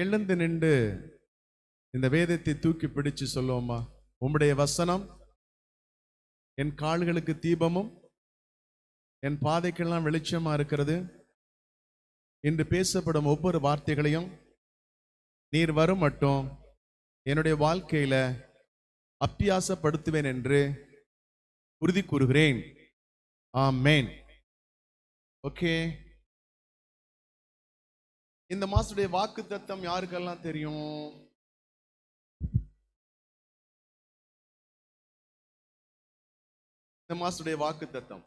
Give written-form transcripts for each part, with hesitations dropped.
எழுந்து நின்று இந்த வேதத்தை தூக்கி பிடிச்சு சொல்லுவோமா? உம்முடைய வசனம் என் கால்களுக்கு தீபமும் என் பாதைக்கெல்லாம் வெளிச்சமா இருக்கிறது. இன்று பேசப்படும் ஒவ்வொரு வார்த்தைகளையும் நீர் வரும் மட்டும் என்னுடைய வாழ்க்கையில அப்பியாசப்படுத்துவேன் என்று உறுதி கூறுகிறேன். ஆமென். ஓகே, இந்த மாசத்துடைய வாக்குத்தத்தம் யாருக்கெல்லாம் தெரியும்? இந்த மாசத்துடைய வாக்குத்தத்தம்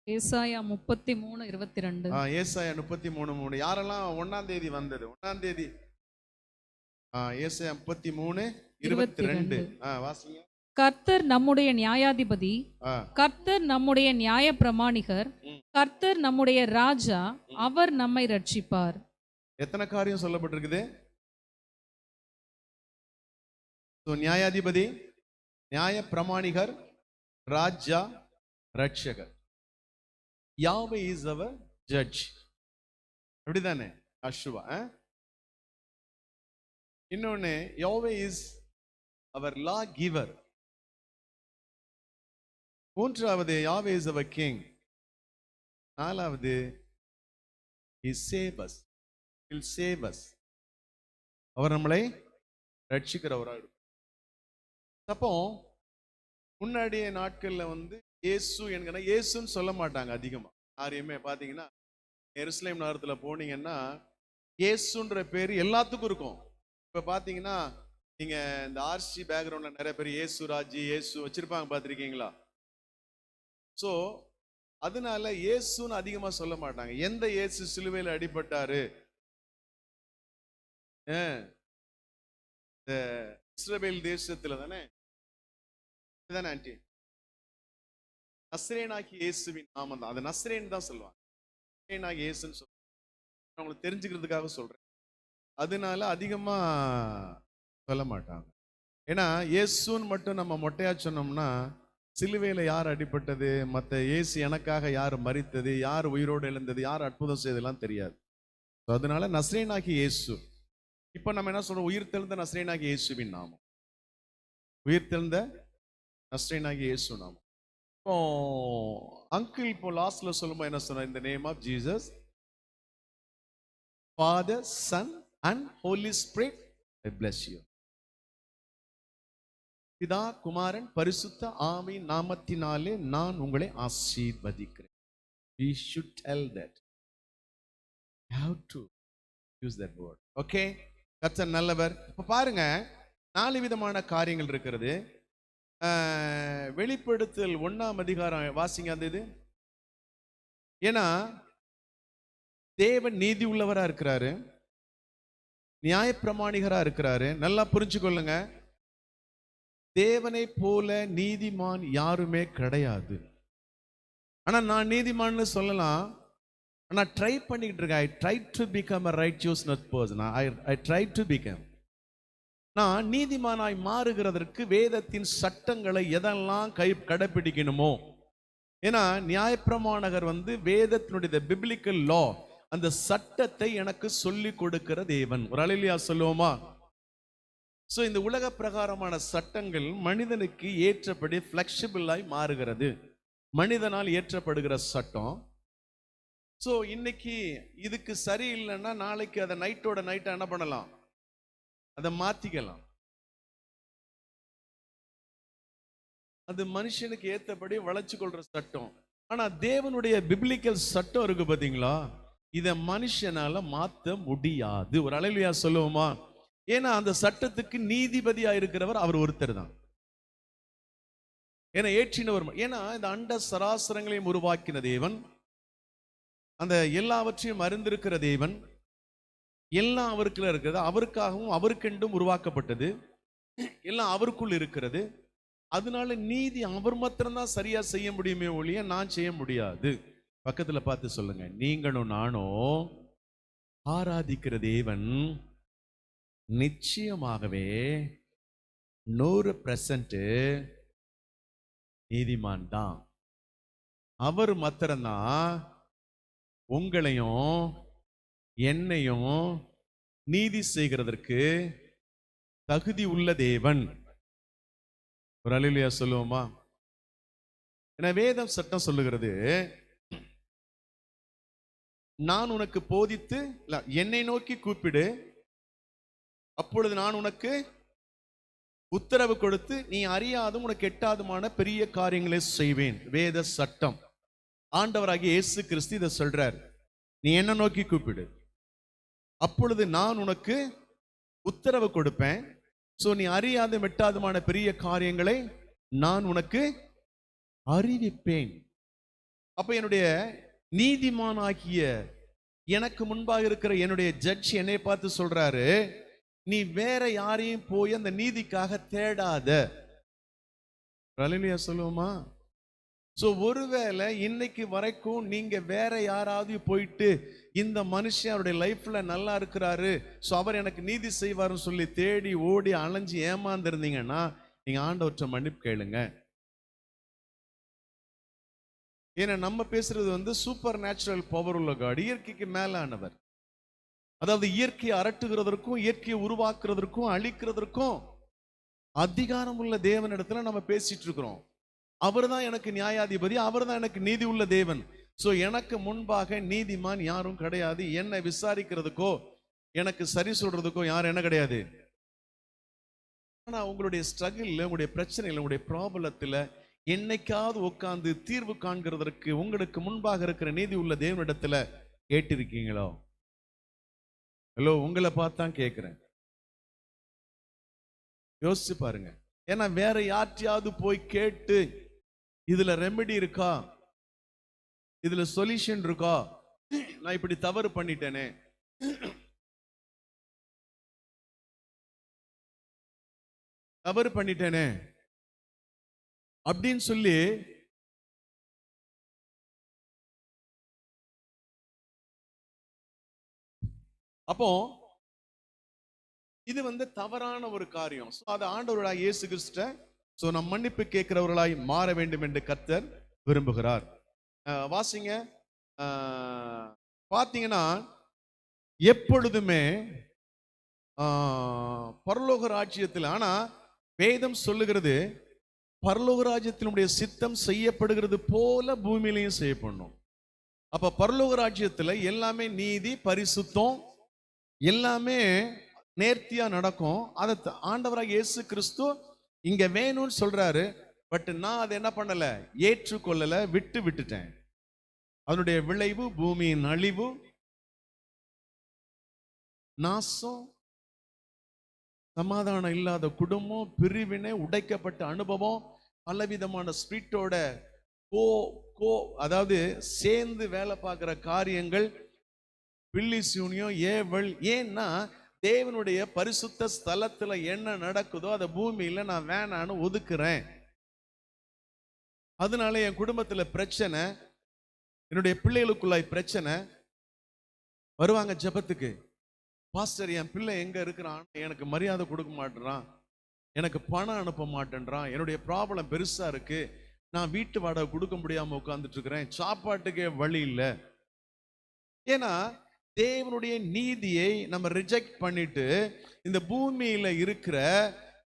ஏசாயா 33:22. ஏசாயா 33:3. யாரெல்லாம் 1ஆம் தேதி வந்தது? 1ஆம் தேதி ஏசாயா 33:22. வாசிங்க. கர்த்தர் நம்முடைய நியாயாதிபதி, கர்த்தர் நம்முடைய நியாய பிரமாணிகர், கர்த்தர் நம்முடைய ராஜா, அவர் நம்மை ரட்சிப்பார். எத்தனை காரியம் சொல்லப்பட்டிருக்குது? நியாயாதிபதி, நியாய பிரமாணிகர், ராஜா, ரட்சகர். யாவே இஸ் அவர் ஜட்ஜ். அப்படிதானே? அஷ்வா. இன்னொன்னு, யாவே இஸ் அவர் லா கிவர். மூன்றாவது, யாவே இஸ் அவர் கிங். நாலாவது, he save us. He'll save us. அவர் நம்மளை ரட்சிக்கிறவராக. அப்போ முன்னாடிய நாட்கள்ல இயேசு என்கிற இயேசுன்னு சொல்ல மாட்டாங்க அதிகமா. யாரையுமே பாத்தீங்கன்னா எருசலேம் நகரத்துல போனீங்கன்னா இயேசுன்ற பேரு எல்லாத்துக்கும் இருக்கும். இப்ப பாத்தீங்கன்னா நீங்க இந்த ஆர்சி பேக்ரவுண்ட்ல நிறைய பேர் இயேசு ராஜி, இயேசு வச்சிருப்பாங்க, பாத்திருக்கீங்களா? சோ அதனால இயேசுன்னு அதிகமா சொல்ல மாட்டாங்க. எந்த இயேசு சிலுவையில் அடிபட்டாரு, இஸ்ரவேல் தேசத்துல தானே ஆண்டி, நஸ்ரேனாகி இயேசுவின் நாமம் தான். அது நஸ்ரேன் தான் சொல்லுவாங்க. நஸ்ரேனாகி இயேசுன்னு சொல்லுவாங்க. உங்களுக்கு தெரிஞ்சுக்கிறதுக்காக சொல்றேன். அதனால அதிகமா சொல்ல மாட்டாங்க. ஏன்னா இயேசுன்னு மட்டும் நம்ம மொட்டையா சொன்னோம்னா, சிலுவையில யார் அடிபட்டது, மற்ற இயேசு எனக்காக யார் மரித்தது, யார் உயிரோடு எழுந்தது, யார் அற்புதம் செய்ததெல்லாம் தெரியாது. அதனால நஸ்ரேனாகி இயேசு. இப்ப நம்ம என்ன சொல்றோம்? உயிர் தெழுந்த நஸ்ரேனாகி இயேசுவின் நாமம். உயிர் தெழுந்த நஸ்ரேனாகி இயேசு நாமம். இப்போ அங்கிள் இப்போ லாஸ்ட்ல சொல்லும்போது என்ன சொன்ன? இந்த name of Jesus, father, son and holy spirit, I bless you. பிதா, குமாரன், பரிசுத்த ஆவியின் நாமத்தினாலே நான் உங்களை ஆசீர்வதிக்கிறேன். We should tell that. You have to use that word. Okay? கர்த்தர் நல்லவர். இப்ப பாருங்க, 4 விதமான காரியங்கள் இருக்கிறது. வெளிப்படுத்தல் 1ஆம் அதிகாரம் வாசிங்க. அந்த இது ஏன்னா தேவன் நீதி உள்ளவரா இருக்கிறாரு, நியாயப்பிரமாணிகரா இருக்கிறாரு. நல்லா புரிஞ்சுக்கொள்ளுங்க, தேவனை போல நீதிமான் யாருமே கிடையாது. ஆனா நான் நீதிமான்னு சொல்லலாம், ஆனா ட்ரை பண்ணிட்டு இருக்கேன். I try to become a righteousness person. I try to become. நான் நீதிமானாய் மாறுகிறதற்கு வேதத்தின் சட்டங்களை எதெல்லாம் கடைபிடிக்கணுமோ, ஏன்னா நியாயப்பிரமாணகர் வேதத்தினுடைய பிப்ளிக்கல் லா, அந்த சட்டத்தை எனக்கு சொல்லி கொடுக்கிற தேவன். ஒரு அல்லேலூயா சொல்லுவோமா? சோ இந்த உலக பிரகாரமான சட்டங்கள் மனிதனுக்கு ஏற்றபடி பிளெக்சிபிளாய் மாறுகிறது. மனிதனால் ஏற்றப்படுகிற சட்டம். சோ இன்னைக்கு இதுக்கு சரியில்லைன்னா நாளைக்கு அதை நைட்டோட நைட்டா என்ன பண்ணலாம்? அதை மாத்திக்கலாம். அது மனுஷனுக்கு ஏற்றபடி வளைச்சு கொள்ற சட்டம். ஆனா தேவனுடைய பிப்ளிக்கல் சட்டம் இருக்கு பாத்தீங்களா, இத மனுஷனால மாத்த முடியாது. ஒரு அல்லேலூயா சொல்லுவோமா? ஏன்னா அந்த சட்டத்துக்கு நீதிபதியா இருக்கிறவர் அவர் ஒருத்தர் தான். ஏன்னா ஏற்றினவர். ஏன்னா இந்த அண்ட சராசரங்களையும் உருவாக்கின தேவன், அந்த எல்லாவற்றையும் அறிந்திருக்கிற தேவன், எல்லாம் அவருக்குள்ள இருக்கிறது, அவருக்காகவும் அவருக்கென்றும் உருவாக்கப்பட்டது, எல்லாம் அவருக்குள் இருக்கிறது. அதனால நீதி அவர் மாத்திரம்தான் சரியா செய்ய முடியுமே ஒழிய நான் செய்ய முடியாது. பக்கத்துல பார்த்து சொல்லுங்க, நீங்களும் நானும் ஆராதிக்கிற தேவன் நிச்சயமாகவே 100% நீதிமான் தான். அவர் மாத்திரம்தான் உங்களையும் என்னையும் நீதி செய்கிறதற்கு தகுதி உள்ள தேவன். ஒரு அல்லேலூயா சொல்லுவோமா? என வேதம் சட்டம் சொல்லுகிறது, நான் உனக்கு போதித்து என்னை நோக்கி கூப்பிடு, அப்பொழுது நான் உனக்கு உத்தரவு கொடுத்து நீ அறியாதும் உனக்கு எட்டாதுமான பெரிய காரியங்களை செய்வேன். வேத சட்டம். ஆண்டவராகிய இயேசு கிறிஸ்து இதை சொல்றார். நீ என்ன நோக்கி கூப்பிடு, அப்பொழுது நான் உனக்கு உத்தரவு கொடுப்பேன். சோ நீ அறியாதும் எட்டாதுமான பெரிய காரியங்களை நான் உனக்கு அறிவிப்பேன். அப்ப என்னுடைய நீதிமானாகிய எனக்கு முன்பாக இருக்கிற என்னுடைய ஜட்ஜ் என்னை பார்த்து சொல்றாரு, நீ வேற யாரையும் போய் அந்த நீதிக்காக தேடாத. அல்லேலூயா சொல்லுவோமா? சோ ஒருவேளை இன்னைக்கு வரைக்கும் நீங்க வேற யாராவது போயிட்டு இந்த மனுஷன் அவருடைய லைஃப்ல நல்லா இருக்கிறாரு, சோ அவர் எனக்கு நீதி செய்வாருன்னு சொல்லி தேடி ஓடி அலைஞ்சு ஏமாந்துருந்தீங்கன்னா நீங்க ஆண்டவற்றை மன்னிப்பு கேளுங்க. ஏன்னா நம்ம பேசுறது சூப்பர் நேச்சுரல் பவர் உள்ள காட், இயற்கைக்கு மேலானவர். அதாவது இயற்கையை அரட்டுகிறதற்கும் இயற்கையை உருவாக்குறதற்கும் அழிக்கிறதற்கும் அதிகாரம் உள்ள தேவனிடத்துல நம்ம பேசிட்டு இருக்கிறோம். அவர் தான் எனக்கு நியாயாதிபதி, அவர் தான் எனக்கு நீதி உள்ள தேவன். சோ எனக்கு முன்பாக நீதிமான் யாரும் கிடையாது. என்னை விசாரிக்கிறதுக்கோ எனக்கு சரி சொல்றதுக்கோ யாரும் என்ன கிடையாது. ஆனா உங்களுடைய ஸ்ட்ரகிள்ல, உங்களுடைய பிரச்சனையில, உங்களுடைய ப்ராப்ளத்துல என்னைக்காவது உட்கார்ந்து தீர்வு காண்கிறதற்கு உங்களுக்கு முன்பாக இருக்கிற நீதி உள்ள தேவனிடத்துல கேட்டிருக்கீங்களோ? ஹலோ, உங்களை பார்த்தான் கேட்கிறேன். யோசிச்சு பாருங்க. ஏன்னா வேற யார்ட்டையாவது போய் கேட்டு இதுல ரெமெடி இருக்கா, இதுல சொல்யூஷன் இருக்கா, நான் இப்படி தவறு பண்ணிட்டேனே, அப்படின்னு சொல்லி அப்போ இது தவறான ஒரு காரியம். அது ஆண்டவராய் இயேசு கிறிஸ்து நம் மன்னிப்பு கேட்கிறவர்களாய் மாற வேண்டும் என்று கர்த்தர் விரும்புகிறார். வாசிங்க. பாத்தீங்கன்னா எப்பொழுதுமே பரலோக ராஜ்யத்தில், ஆனா வேதம் சொல்லுகிறது பரலோக ராஜ்யத்தினுடைய சித்தம் செய்யப்படுகிறது போல பூமியிலையும் செய்யப்படணும். அப்ப பரலோக ராஜ்யத்துல எல்லாமே நீதி, பரிசுத்தம், எல்லாமே நேர்த்தியா நடக்கும். அதை ஆண்டவராக இயேசு கிறிஸ்து இங்க வேணும்னு சொல்றாரு. பட் நான் அதை என்ன பண்ணல, ஏற்றுக்கொள்ளல, விட்டுட்டேன். அதனுடைய விளைவு பூமியின் அழிவு, நாசம், சமாதானம் இல்லாத குடும்பம், பிரிவினை, உடைக்கப்பட்ட அனுபவம், பலவிதமான ஸ்பிரிட்டோட அதாவது சேர்ந்து வேலை பார்க்கிற காரியங்கள், பில்லி சூனியம், ஏவல். ஏன்னா தேவனுடைய பரிசுத்த ஸ்தலத்துல என்ன நடக்குதோ அதை பூமியில நான் வேணான்னு ஒதுக்குறேன். அதனால என் குடும்பத்துல பிரச்சனை, என்னுடைய பிள்ளைகளுக்குள்ளாய் பிரச்சனை. வருவாங்க ஜெபத்துக்கு, பாஸ்டர் என் பிள்ளை எங்க இருக்கிறான், எனக்கு மரியாதை கொடுக்க மாட்டேறான், எனக்கு பணம் அனுப்ப மாட்டேன்றான், என்னுடைய ப்ராப்ளம் பெருசா இருக்கு, நான் வீட்டு வாடகை கொடுக்க முடியாம உட்கார்ந்துட்டு இருக்கிறேன், சாப்பாட்டுக்கே வழி இல்லை. ஏன்னா தேவனுடைய நீதியை நம்ம ரிஜெக்ட் பண்ணிட்டு இந்த பூமியில இருக்கிற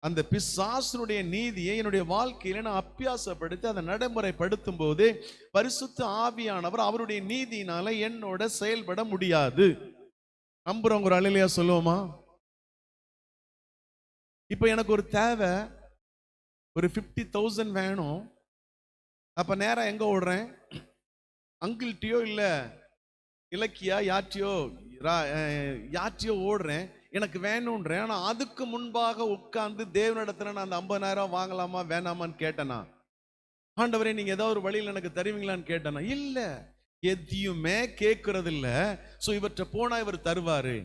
அந்த பிசாசுடைய நீதியை என்னுடைய வாழ்க்கையில நான் அபியாசப்படுத்தி அதை நடைமுறைப்படுத்தும் போது பரிசுத்த ஆவியானவர் அவருடைய நீதியினால என்னோட செயல்பட முடியாது. நம்புறவங்க ஒரு அல்லேலூயா சொல்லுவோமா? இப்ப எனக்கு ஒரு தேவை, ஒரு 50,000 வேணும். அப்ப நேரம் எங்க ஓடுறேன்? அங்கிள்கிட்டயோ இல்ல இலக்கியா யார்ட்டையோ ஓடுறேன், எனக்கு வேணும்ன்றேன். ஆனா அதுக்கு முன்பாக உட்கார்ந்து தேவனிடத்துல நான் அந்த 50,000 வாங்கலாமா வேணாமான்னு கேட்டேனா? ஆண்டவரே நீங்க ஏதாவது ஒரு வழியில் எனக்கு தருவீங்களான்னு கேட்டேனா? இல்ல, எதையுமே கேட்கறது இல்ல. சோ இவற்றை போனா இவர் தருவாரு.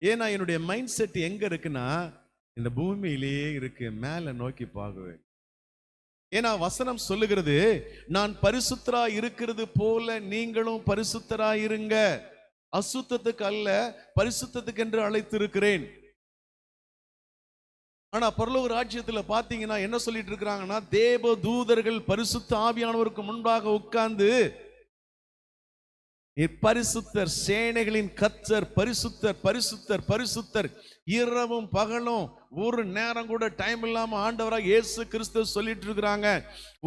ஏன்னா என்னுடைய மைண்ட் செட் எங்க இருக்குன்னா இந்த பூமியிலேயே இருக்கு, மேல நோக்கி பார்க்குவேன். ஏன்னா வசனம் சொல்லுகிறது, நான் பரிசுத்தரா இருக்கிறது போல நீங்களும் பரிசுத்தரா இருங்க, அசுத்தத்துக்கு அல்ல பரிசுத்தத்துக்கு என்று அழைத்திருக்கிறேன். ஆனா பரலோக ராஜ்யத்துல பாத்தீங்கன்னா என்ன சொல்லிட்டு இருக்கிறாங்கன்னா, தேவ தூதர்கள் பரிசுத்த ஆவியானவருக்கு முன்பாக உட்கார்ந்து பரிசுத்தர், சேனைகளின் கர்த்தர், பரிசுத்தர் பரிசுத்தர் பரிசுத்தர். இரவும் பகலும் ஒரு நேரம் கூட டைம் இல்லாம ஆண்டவராக இயேசு கிறிஸ்து சொல்லிட்டு இருக்கிறாங்க.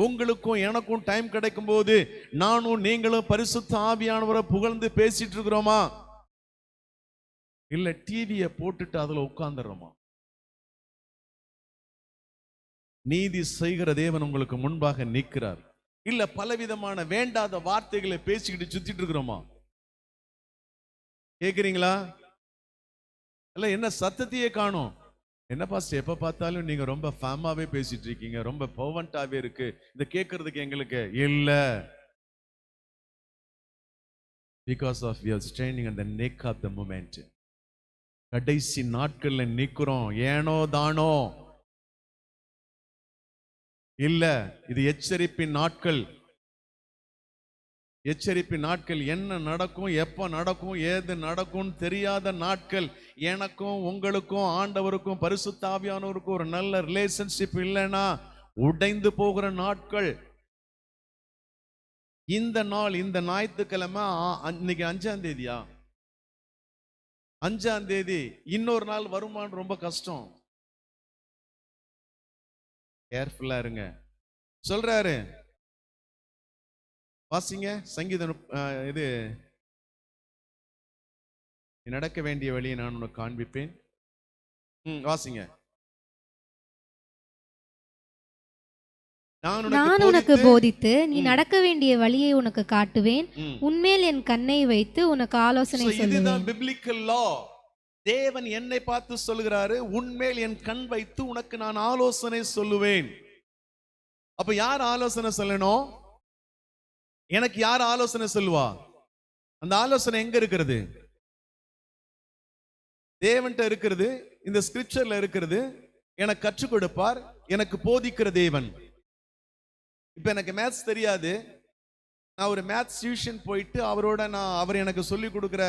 உங்களுக்கும் எனக்கும் டைம் கிடைக்கும் போது நானும் நீங்களும் பரிசுத்த ஆவியானவரை புகழ்ந்து பேசிட்டு இருக்கிறோமா? இல்ல டிவியை போட்டுட்டு அதுல உட்கார்ந்துடுறோமா? நீதி செய்கிற தேவன் உங்களுக்கு முன்பாக நிற்கிறார். இல்ல பலவிதமான வேண்டாத வார்த்தைகளை பேசிக்கிட்டு சுத்திட்டு இருக்கிறோமா? கேக்குறீங்களா? இல்ல என்ன சத்தத்தையே காணோம். என்ன பாஸ்டர் எப்ப பார்த்தாலும் நீங்க ரொம்ப ஃபேமாவே பேசிட்டு இருக்கீங்க, ரொம்ப பவன்டாவே இருக்கு, இத கேட்கறதுக்கு எங்களுக்கு இல்ல. Because of we are standing on the neck of the moment. கடைசி நாட்கள்ல நிக்கிறோம். ஏனோ தானோ இல்ல, இது எச்சரிப்பின் நாட்கள். எச்சரிப்பின் நாட்கள். என்ன நடக்கும், எப்ப நடக்கும், ஏது நடக்கும் தெரியாத நாட்கள். எனக்கும் உங்களுக்கும் ஆண்டவருக்கும் பரிசுத்த ஆவியானவருக்கும் ஒரு நல்ல ரிலேஷன்ஷிப் இல்லைன்னா உடைந்து போகிற நாட்கள். இந்த நாள், இந்த ஞாயிற்றுக்கிழமை, இன்னைக்கு 5ஆம் தேதியா? 5ஆம் தேதி. இன்னொரு நாள் வருமானு ரொம்ப கஷ்டம். கேர்ஃபுல்லா இருங்க. சொல்றாரு, வாசிங்க சங்கீதம். இது நடக்க வேண்டிய வழியை நான் உனக்கு காண்பிப்பேன். வாசிங்க. நான் உனக்கு போதித்து நீ நடக்க வேண்டிய வழியை உனக்கு காட்டுவேன். உன்மேல் என் கண்ணை வைத்து உனக்கு ஆலோசனை சொல்லுவேன். இதுதான் biblical law. தேவன் என்னை பார்த்து சொல்லுகிறாரு, உன்மேல் என் கண் வைத்து உனக்கு நான் ஆலோசனை சொல்லுவேன். அப்ப யார் ஆலோசனை சொல்லணும்? எனக்கு யார் ஆலோசனை சொல்லுவா? அந்த ஆலோசனை எங்க இருக்கிறது? தேவன்கிட்ட இருக்கிறது, இந்த ஸ்கிரிப்சர்ல இருக்கிறது. எனக்கு கற்றுக் கொடுப்பார், எனக்கு போதிக்கிற தேவன். இப்ப எனக்கு மேத்ஸ் தெரியாது, நான் ஒரு மேத்ஸ் டியூஷன் போயிட்டு அவர் எனக்கு சொல்லி கொடுக்குற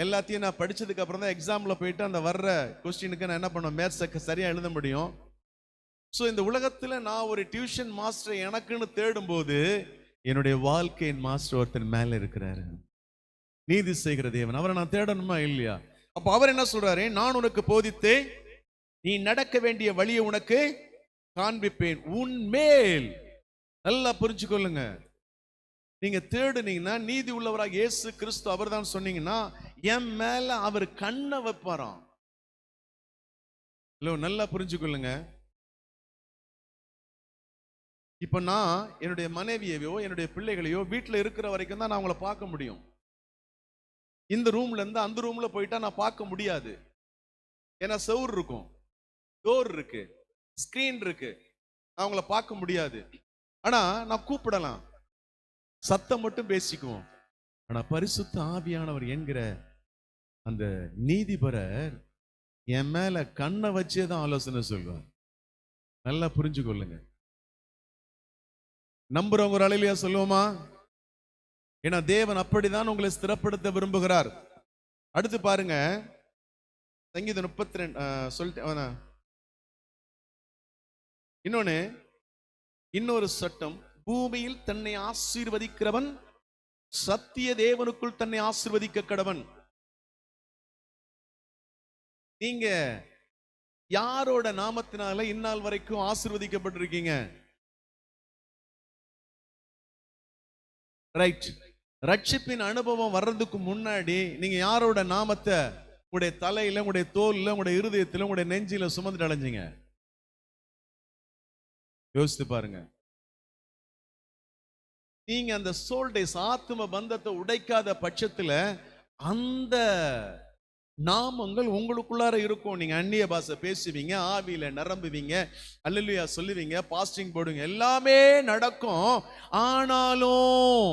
எல்லாத்தையும் நான் படிச்சதுக்கு அப்புறம் தான் எக்ஸாம்ல போயிட்டு அந்த வர்ற கொஸ்டினுக்கு நான் என்ன பண்ணுவேன், மேத்ஸை சரியா எழுத முடியும். ஸோ இந்த உலகத்துல நான் ஒரு டியூஷன் மாஸ்டர் எனக்குன்னு தேடும் போது என்னுடைய வாழ்க்கையின் மாஸ்டர் ஒருத்தர் மேல இருக்கிறாரு, நீதி செய்கிற தேவன். அவரை நான் தேடணுமா இல்லையா? அப்ப அவர் என்ன சொல்றாரு, நான் உனக்கு போதித்து நீ நடக்க வேண்டிய வழியை உனக்கு காண்பிப்பேன். உன்மேல், நல்லா புரிஞ்சுக்கொள்ளுங்க, நீங்க தேடுனீங்கன்னா நீதி உள்ளவராக இயேசு கிறிஸ்து அவர் தான் சொன்னீங்கன்னா என் மேல அவர் கண்ணை வைப்பாராம். நல்லா புரிஞ்சுக்கொள்ளுங்க. இப்ப நான் என்னுடைய மனைவியையோ என்னுடைய பிள்ளைகளையோ வீட்டுல இருக்கிற வரைக்கும் தான் நான் அவங்கள பார்க்க முடியும். இந்த ரூம்ல இருந்து அந்த ரூம்ல போயிட்டா நான் பார்க்க முடியாது. ஏன்னா செவுர் இருக்கும், டோர் இருக்கு, ஸ்கிரீன் இருக்கு, நான் அவங்கள பார்க்க முடியாது. ஆனா நான் கூப்பிடலாம், சத்தம் மட்டும் பேசிக்குவோம். ஆனா பரிசுத்த ஆவியானவர் என்கிற அந்த நீதிபரர் என் மேல கண்ணை வச்சேதான் ஆலோசனை சொல்வார். நல்லா புரிஞ்சுக்கொள்ளுங்க. நம்புறவங்க ஒரு அலையிலையா சொல்லுவோமா? ஏன்னா தேவன் அப்படிதான் உங்களை ஸ்திரப்படுத்த விரும்புகிறார். அடுத்து பாருங்க, சங்கீதம் 32 சொல்லிட்டு இன்னொரு சட்டம். பூமியில் தன்னை ஆசீர்வதிக்கிறவன் சத்திய தேவனுக்குள் தன்னை ஆசீர்வதிக்க கடவன். நீங்க யாரோட நாமத்தினால இந்நாள் வரைக்கும் ஆசீர்வதிக்கப்பட்டிருக்கீங்க? ரைட். ரட்சிப்பின் அனுபவம் வர்றதுக்கு முன்னாடி நீங்க யாரோட நாமத்தை உங்களுடைய தலையில, உங்களுடைய தோல்ல, உங்களுடைய இருதயத்துல, உங்களுடைய நெஞ்சில சுமந்துட்டு அடைஞ்சீங்க? யோசித்து பாருங்க. நீங்க அந்த சோல் டேஸ் ஆத்ம பந்தத்தை உடைக்காத பட்சத்துல அந்த நாமங்கள் உங்களுக்குள்ளார இருக்கும். நீங்க அந்நிய பாஷை பேசுவீங்க, ஆவியில நிரம்புவீங்க, அல்லேலூயா சொல்லுவீங்க, பாஸ்டிங் போடுவீங்க, எல்லாமே நடக்கும். ஆனாலும்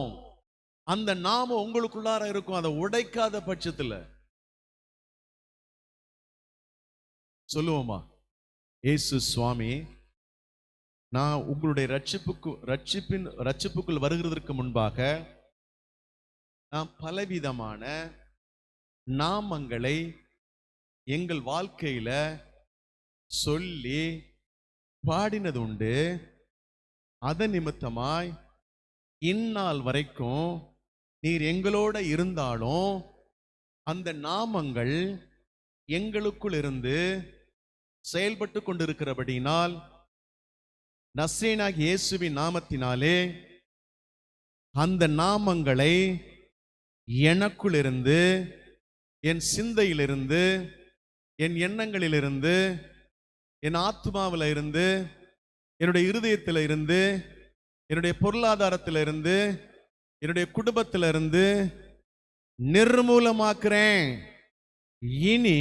அந்த நாமம் உங்களுக்குள்ளார இருக்கும். அதை உடைக்காத பட்சத்துல சொல்லுவோமா, இயேசு சுவாமி, நான் உங்களுடைய ரட்சிப்புக்குள் வருகிறதற்கு முன்பாக நாம் பலவிதமான நாமங்களை எங்கள் வாழ்க்கையில சொல்லி பாடினது உண்டு. அதன் நிமித்தமாய் இந்நாள் வரைக்கும் நீர் எங்களோட இருந்தாலும் அந்த நாமங்கள் எங்களுக்குள் இருந்து செயல்பட்டு கொண்டிருக்கிறபடினால் நசரேயனாகிய இயேசுவின் நாமத்தினாலே அந்த நாமங்களை எனக்குள் இருந்து, என் சிந்தையிலிருந்து, என் எண்ணங்களிலிருந்து, என் ஆத்மாவில் இருந்து, என்னுடைய இருதயத்தில் இருந்து, என்னுடைய பொருளாதாரத்தில் இருந்து, என்னுடைய குடும்பத்தில் இருந்து நிர்மூலமாக்குறேன். இனி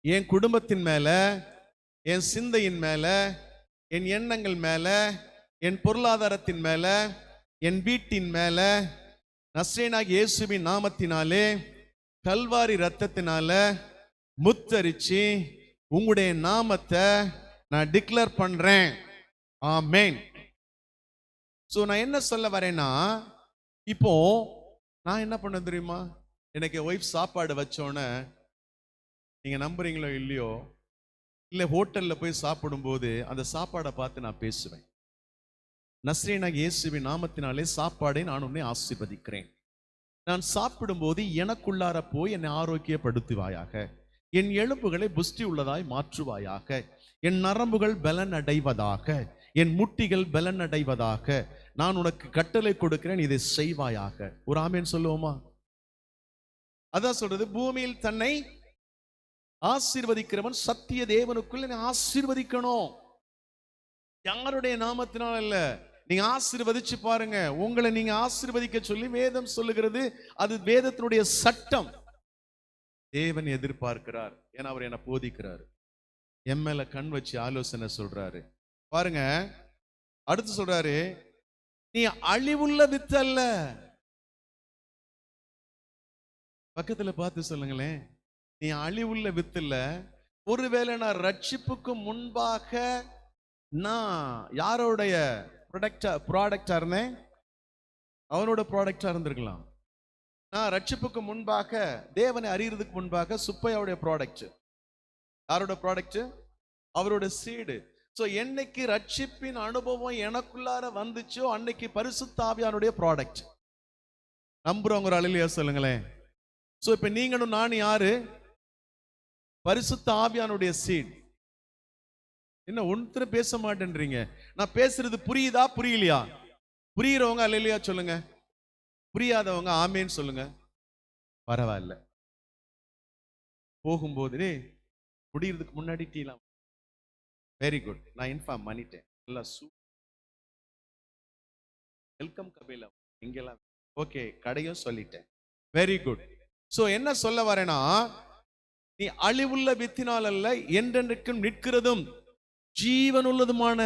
என் குடும்பத்தின் மேல, என் சிந்தையின் மேல, என் எண்ணங்கள் மேல, என் பொருளாதாரத்தின் மேல, என் வீட்டின் மேல நசரேயனாகிய இயேசுவின் நாமத்தினாலே கல்வாரி இரத்தத்தினால முத்தரிச்சு உங்களுடைய நாமத்தை நான் டிக்ளேர் பண்றேன். ஆமென். சோ நான் என்ன சொல்ல வரேன்னா, இப்போ நான் என்ன பண்ண தெரியுமா, எனக்கு ஒய்ஃப் சாப்பாடு வச்சோன்னே, நீங்க நம்புறீங்களோ இல்லையோ, இல்லை ஹோட்டல்ல போய் சாப்பிடும்போது அந்த சாப்பாடை பார்த்து நான் பேசுவேன். நசரேயனாகிய இயேசுவின் நாமத்தினாலே சாப்பாடை நான் உன்னை ஆசீர்வதிக்கிறேன். நான் சாப்பிடும்போது எனக்குள்ளார போய் என்னை ஆரோக்கியப்படுத்துவாயாக, என் எலும்புகளை புஷ்டி உள்ளதாய் மாற்றுவாயாக, என் நரம்புகள் பலன் அடைவதாக, என் முட்டிகள் பலன் அடைவதாக, நான் உனக்கு கட்டளை கொடுக்கிறேன், இதை செய்வாயாக. ஒரு ஆமென் சொல்லுவோமா? அதான் சொல்றது, பூமியில் தன்னை ஆசீர்வதிக்கிறவன் சத்திய தேவனுக்குள்ள ஆசீர்வதிக்கணும். யாருடைய நாமத்தினால் அல்ல. நீங்க ஆசீர்வதிச்சு பாருங்க, உங்களை நீங்க ஆசீர்வதிக்க சொல்லி வேதம் சொல்லுகிறது. அது வேதத்தினுடைய சட்டம். தேவன் எதிர்பார்க்கிறார். ஏன்னா அவர் என்ன போதிக்கிறாரு, என் மேல கண் வச்சு ஆலோசனை சொல்றாரு. பாருங்க, அடுத்து சொல்றாரு, நீ அழிவுள்ள வித்து அல்ல. பக்கத்துல பார்த்து சொல்லுங்களேன், நீ அழிவுள்ள வித்து இல்ல. ஒருவேளை நான் ரட்சிப்புக்கு முன்பாக நான் யாரோடைய ப்ராடக்டா இருந்தேன், அவனோட ப்ராடக்டா இருந்திருக்கலாம். நான் ரட்சிப்புக்கு முன்பாக, தேவனை அறியறதுக்கு முன்பாக சுப்பையாவுடைய ப்ராடக்ட். யாரோட ப்ராடக்ட்? அவரோட சீடு. சோ என்னைக்கு ரட்சிப்பின் அனுபவம் எனக்குள்ளார வந்துச்சோ அன்னைக்கு பரிசுத்த ஆவியானுடைய ப்ராடக்ட். நம்புறவங்க ஒரு அல்லேலூயா சொல்லுங்களேன். சோ இப்ப நீங்களும் நான் யாரு? பரிசுத்த ஆவியானுடைய சீட். என்ன ஒன்றும் பேச மாட்டேன்றீங்க? நான் பேசுறது புரியுதா புரியலையா? புரியுறவங்க அல்லேலூயா சொல்லுங்க, புரியாதவங்க ஆமேன்னு சொல்லுங்க. பரவாயில்ல, போகும்போது முடியறதுக்கு முன்னாடி டீலாம். வெரி குட், நான் இன்ஃபார்ம் பண்ணிட்டேன். நல்லா வெல்கம் கபேலா இங்கெல்லாம். ஓகே, கடையும் சொல்லிட்டேன். Very good. சோ என்ன சொல்ல வரேன்னா, நீ அழிவுள்ள வித்தினால் அல்ல, என்றென்றைக்கும் நிற்கிறதும் ஜீவன் உள்ளதுமான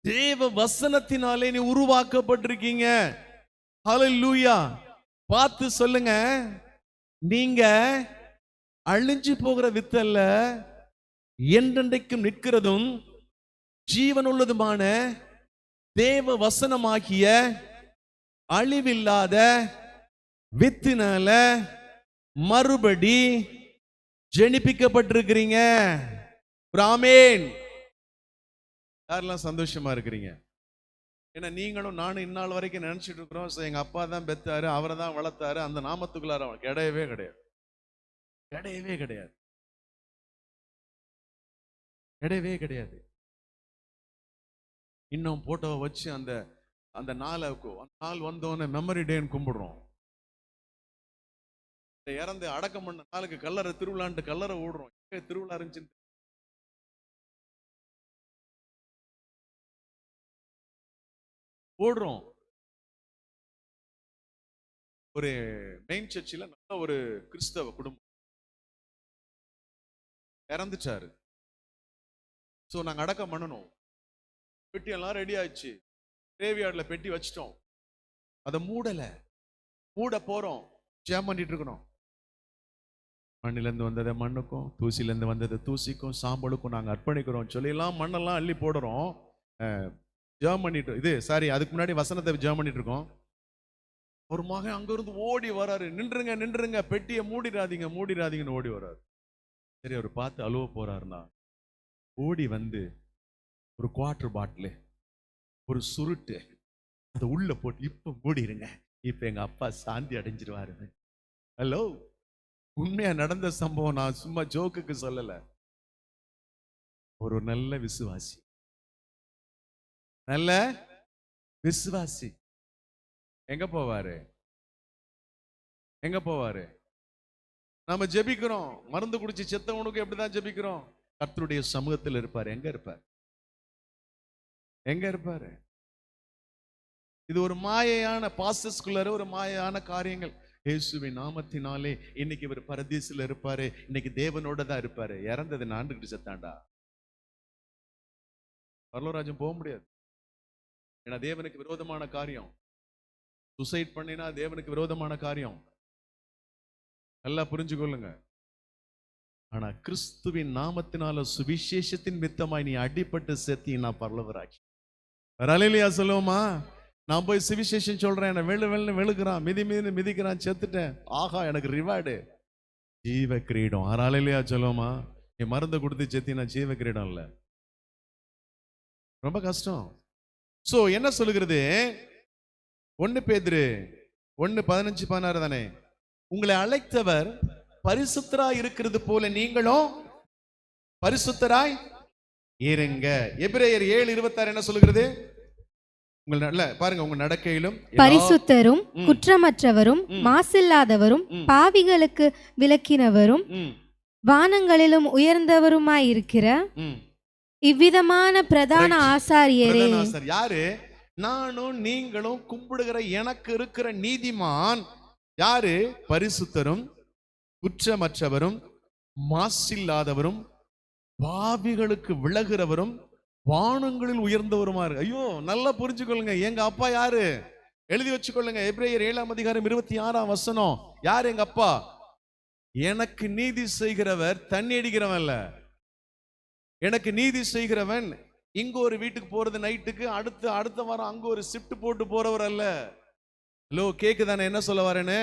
தேவ வசனத்தினாலே நீ உருவாக்கப்பட்டிருக்கீங்க. ஹல்லேலூயா. பார்த்து சொல்லுங்க, நீங்க அழிஞ்சு போகிற வித்து அல்ல, என்றென்றைக்கும் நிற்கிறதும் ஜீவன் உள்ளதுமான தேவ வசனமாகிய அழிவில்லாத வித்தினால மறுபடி ஜெனிப்பிக்கப்பட்டிருக்கிறீங்க. ஆமென். யாரெல்லாம் சந்தோஷமா இருக்கிறீங்க? ஏன்னா நீங்களும் நானும் இந்நாள் வரைக்கும் நினைச்சிட்டு இருக்கிறோம், எங்க அப்பா தான் பெத்தாரு, அவரை தான் வளர்த்தாரு, அந்த நாமத்துக்குள்ளார கிடையவே கிடையாது. கிடையவே கிடையாது. கிடையவே கிடையாது. இன்னும் போட்டோவை வச்சு அந்த அந்த நாள் வந்தோன்னு மெமரி டேன்னு கும்பிடுறோம். இறந்து அடக்கம் பண்ண நாளுக்கு கல்லறை திருவிழான்ட்டு கல்லறை ஓடுறோம். திருவிழா இருந்துச்சு ஓடுறோம். ஒரு மெயின் சர்ச்சில் நல்ல ஒரு கிறிஸ்தவ குடும்பம் இறந்துட்டாரு. சோ நாங்க அடக்கம் பண்ணணும். பெட்டி எல்லாம் ரெடி ஆயிடுச்சு. கிரேவியார்ட்ல பெட்டி வச்சிட்டோம். அதை மூட போறோம். ஜெபம் பண்ணிட்டு இருக்கணும். மண்ணிலிருந்து வந்ததை மண்ணுக்கும், தூசிலிருந்து வந்ததை தூசிக்கும், சாம்பலுக்கும் நாங்க அர்ப்பணிக்கிறோம் சொல்லலாம். மண்ணெல்லாம் அள்ளி போடுறோம். ஜெபம் பண்ணிட்டு அதுக்கு முன்னாடி வசனத்தை ஜெபம் பண்ணிட்டு இருக்கோம். ஒரு மகன் அங்க இருந்து ஓடி வராரு. நின்றுங்க, பெட்டியை மூடிடாதீங்கன்னு ஓடி வராரு. சரி, அவர் பார்த்து அழுவ போறாருன்னா ஓடி வந்து ஒரு குவார்டர் பாட்டில், ஒரு சுருட்டு அதை உள்ள போட்டு இப்ப மூடிடுங்க, இப்ப எங்க அப்பா சாந்தி அடைஞ்சிருவாரு. ஹலோ, உண்மையா நடந்த சம்பவம், நான் சும்மா ஜோக்குக்கு சொல்லல. ஒரு நல்ல விசுவாசி, நல்ல விசுவாசி எங்க போவாரு? எங்க போவாரு? நாம ஜெபிக்கிறோம், மருந்து குடிச்சு செத்தவனுக்கு எப்படிதான் ஜெபிக்கிறோம்? கர்த்தருடைய சமூகத்தில் இருப்பாரு. எங்க இருப்பார்? எங்க இருப்பாரு? இது ஒரு மாயையான பாஸ்டர்ஸ்குள்ளார ஒரு மாயையான காரியங்கள். இயேசுவின் நாமத்தினாலே இன்னைக்கு இவர் பரதீசில் இருப்பாரு, இன்னைக்கு தேவனோட தான் இருப்பாரு. இறந்தது நான்கு செத்தாண்டா, பரலோராஜ்யம் போக முடியாது. ஏன்னா தேவனுக்கு விரோதமான காரியம். சுசைட் பண்ணினா தேவனுக்கு விரோதமான காரியம். நல்லா புரிஞ்சுக்கொள்ளுங்க. ஆனா கிறிஸ்துவின் நாமத்தினால சுவிசேஷத்தின் மித்தமாய் நீ அடிபட்டு செத்தீன்னா பரலோராஜ்யம். அல்லேலூயா சொல்லுவோமா? நான் போய் சுவிசேஷம் சொல்றேன், என்ன வெளுக்கிறான், மிதிக்கிறான், செத்துட்டேன், ஆகா எனக்கு ரிவார்டு, ஜீவ கிரீடம். அல்லேலூயா சொல்லுவோமா? நீ மருந்து கொடுத்து செத்தினா ஜீவ கிரீடம் இல்ல, ரொம்ப கஷ்டம். சோ என்ன சொல்லுகிறது? 1 பேதுரு 1:15-16 தானே? உங்களை அழைத்தவர் பரிசுத்தராய் இருக்கிறது போல நீங்களும் பரிசுத்தராய் இருங்க. எபிரேயர் 7:26 என்ன சொல்லுகிறது? பாருங்க, உங்க நடக்கையிலும் பரிசுத்தரும் குற்றமற்றவரும் மாசில்லாதவரும் பாவிகளுக்கு விலக்கினவரும் வானங்களிலும் உயர்ந்தவருமாயிருக்கிற இவ்விதமான பிரதான ஆசாரியரே. யாரு? நானும் நீங்களும் கும்பிடுகிற எனக்கு இருக்கிற நீதிமான் யாரு? பரிசுத்தரும் குற்றமற்றவரும் மாசில்லாதவரும் பாவிகளுக்கு விலகுறவரும் வானங்களில் உயர்ந்தவருமா இருக்கு. ஐயோ, நல்லா புரிஞ்சுக்கொள்ளுங்க. எங்க அப்பா யாரு? எழுதி வச்சுக்கொள்ளுங்க. எபிரேயர் 7:26 யாரு எங்க அப்பா? எனக்கு நீதி செய்கிறவர் தண்ணி அடிக்கிறவன் இல்ல. எனக்கு நீதி செய்கிறவன் இங்க ஒரு வீட்டுக்கு போறது நைட்டுக்கு, அடுத்த வாரம் அங்க ஒரு ஷிஃப்ட் போட்டு போறவர் அல்ல. ஹலோ, கேக்குதானே என்ன சொல்ல வரேன்னு?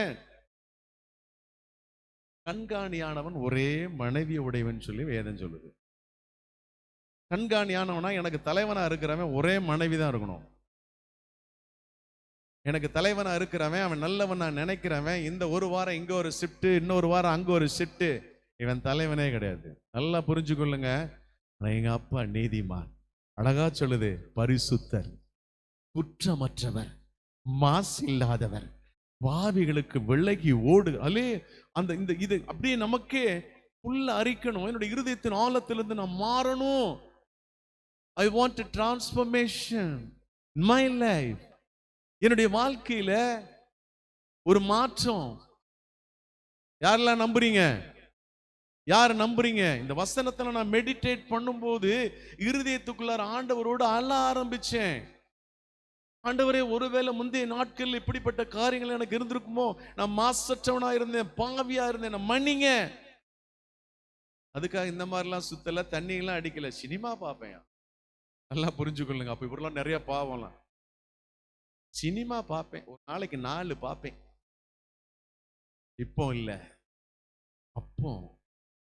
கண்காணியானவன் ஒரே மனைவி உடையவன் சொல்லி வேதம் சொல்லுது. கண்காணியானவனா எனக்கு தலைவனா இருக்கிறவன் ஒரே மனைவி தான் இருக்கணும். எனக்கு தலைவனா இருக்கிறவன், அவன் நல்லவன் நான் நினைக்கிறவன், இந்த ஒரு வாரம் இங்க ஒரு ஷிஃப்ட், இன்னொரு வாரம் அங்க ஒரு ஷிஃப்ட், இவன் தலைவனே கிடையாது. நல்லா புரிஞ்சுக்கொள்ளுங்க. எங்க அப்பா நீதிமான். அழகா சொல்லுது, பரிசுத்தர், குற்றமற்றவர், மாசில்லாதவர், பாவிகளுக்கு விலகி ஓடு. அலே அந்த இது அப்படியே நமக்கே உள்ள அரிக்கணும். என்னுடைய இருதயத்தின் ஆழத்திலிருந்து நான் மாறணும். I want a transformation in my life. என்னுடைய வாழ்க்கையில ஒரு மாற்றம். யாரெல்லாம் நம்புறீங்க? யார் நம்புறீங்க? இந்த வசனத்துல நான் மெடிடேட் பண்ணும்போது இருதயத்துக்குள்ளார ஆண்டவரோடு அழ ஆரம்பிச்சேன். ஆண்டவரே, ஒருவேளை முந்தைய நாட்கள் இப்படிப்பட்ட காரியங்கள் எனக்கு இருந்திருக்குமோ, நான் மாசற்றவனா இருந்தேன், பாவியா இருந்தேன், நான் மன்னிங்க. அதுக்காக இந்த மாதிரிலாம் சுத்தல, தண்ணி எல்லாம் அடிக்கல, சினிமா பார்ப்பேன். நல்லா புரிஞ்சுக்கொள்ளுங்க. அப்ப இப்படிலாம் நிறைய பாவம்லாம். சினிமா பார்ப்பேன், ஒரு நாளைக்கு 4 பார்ப்பேன். இப்போ இல்ல, அப்போ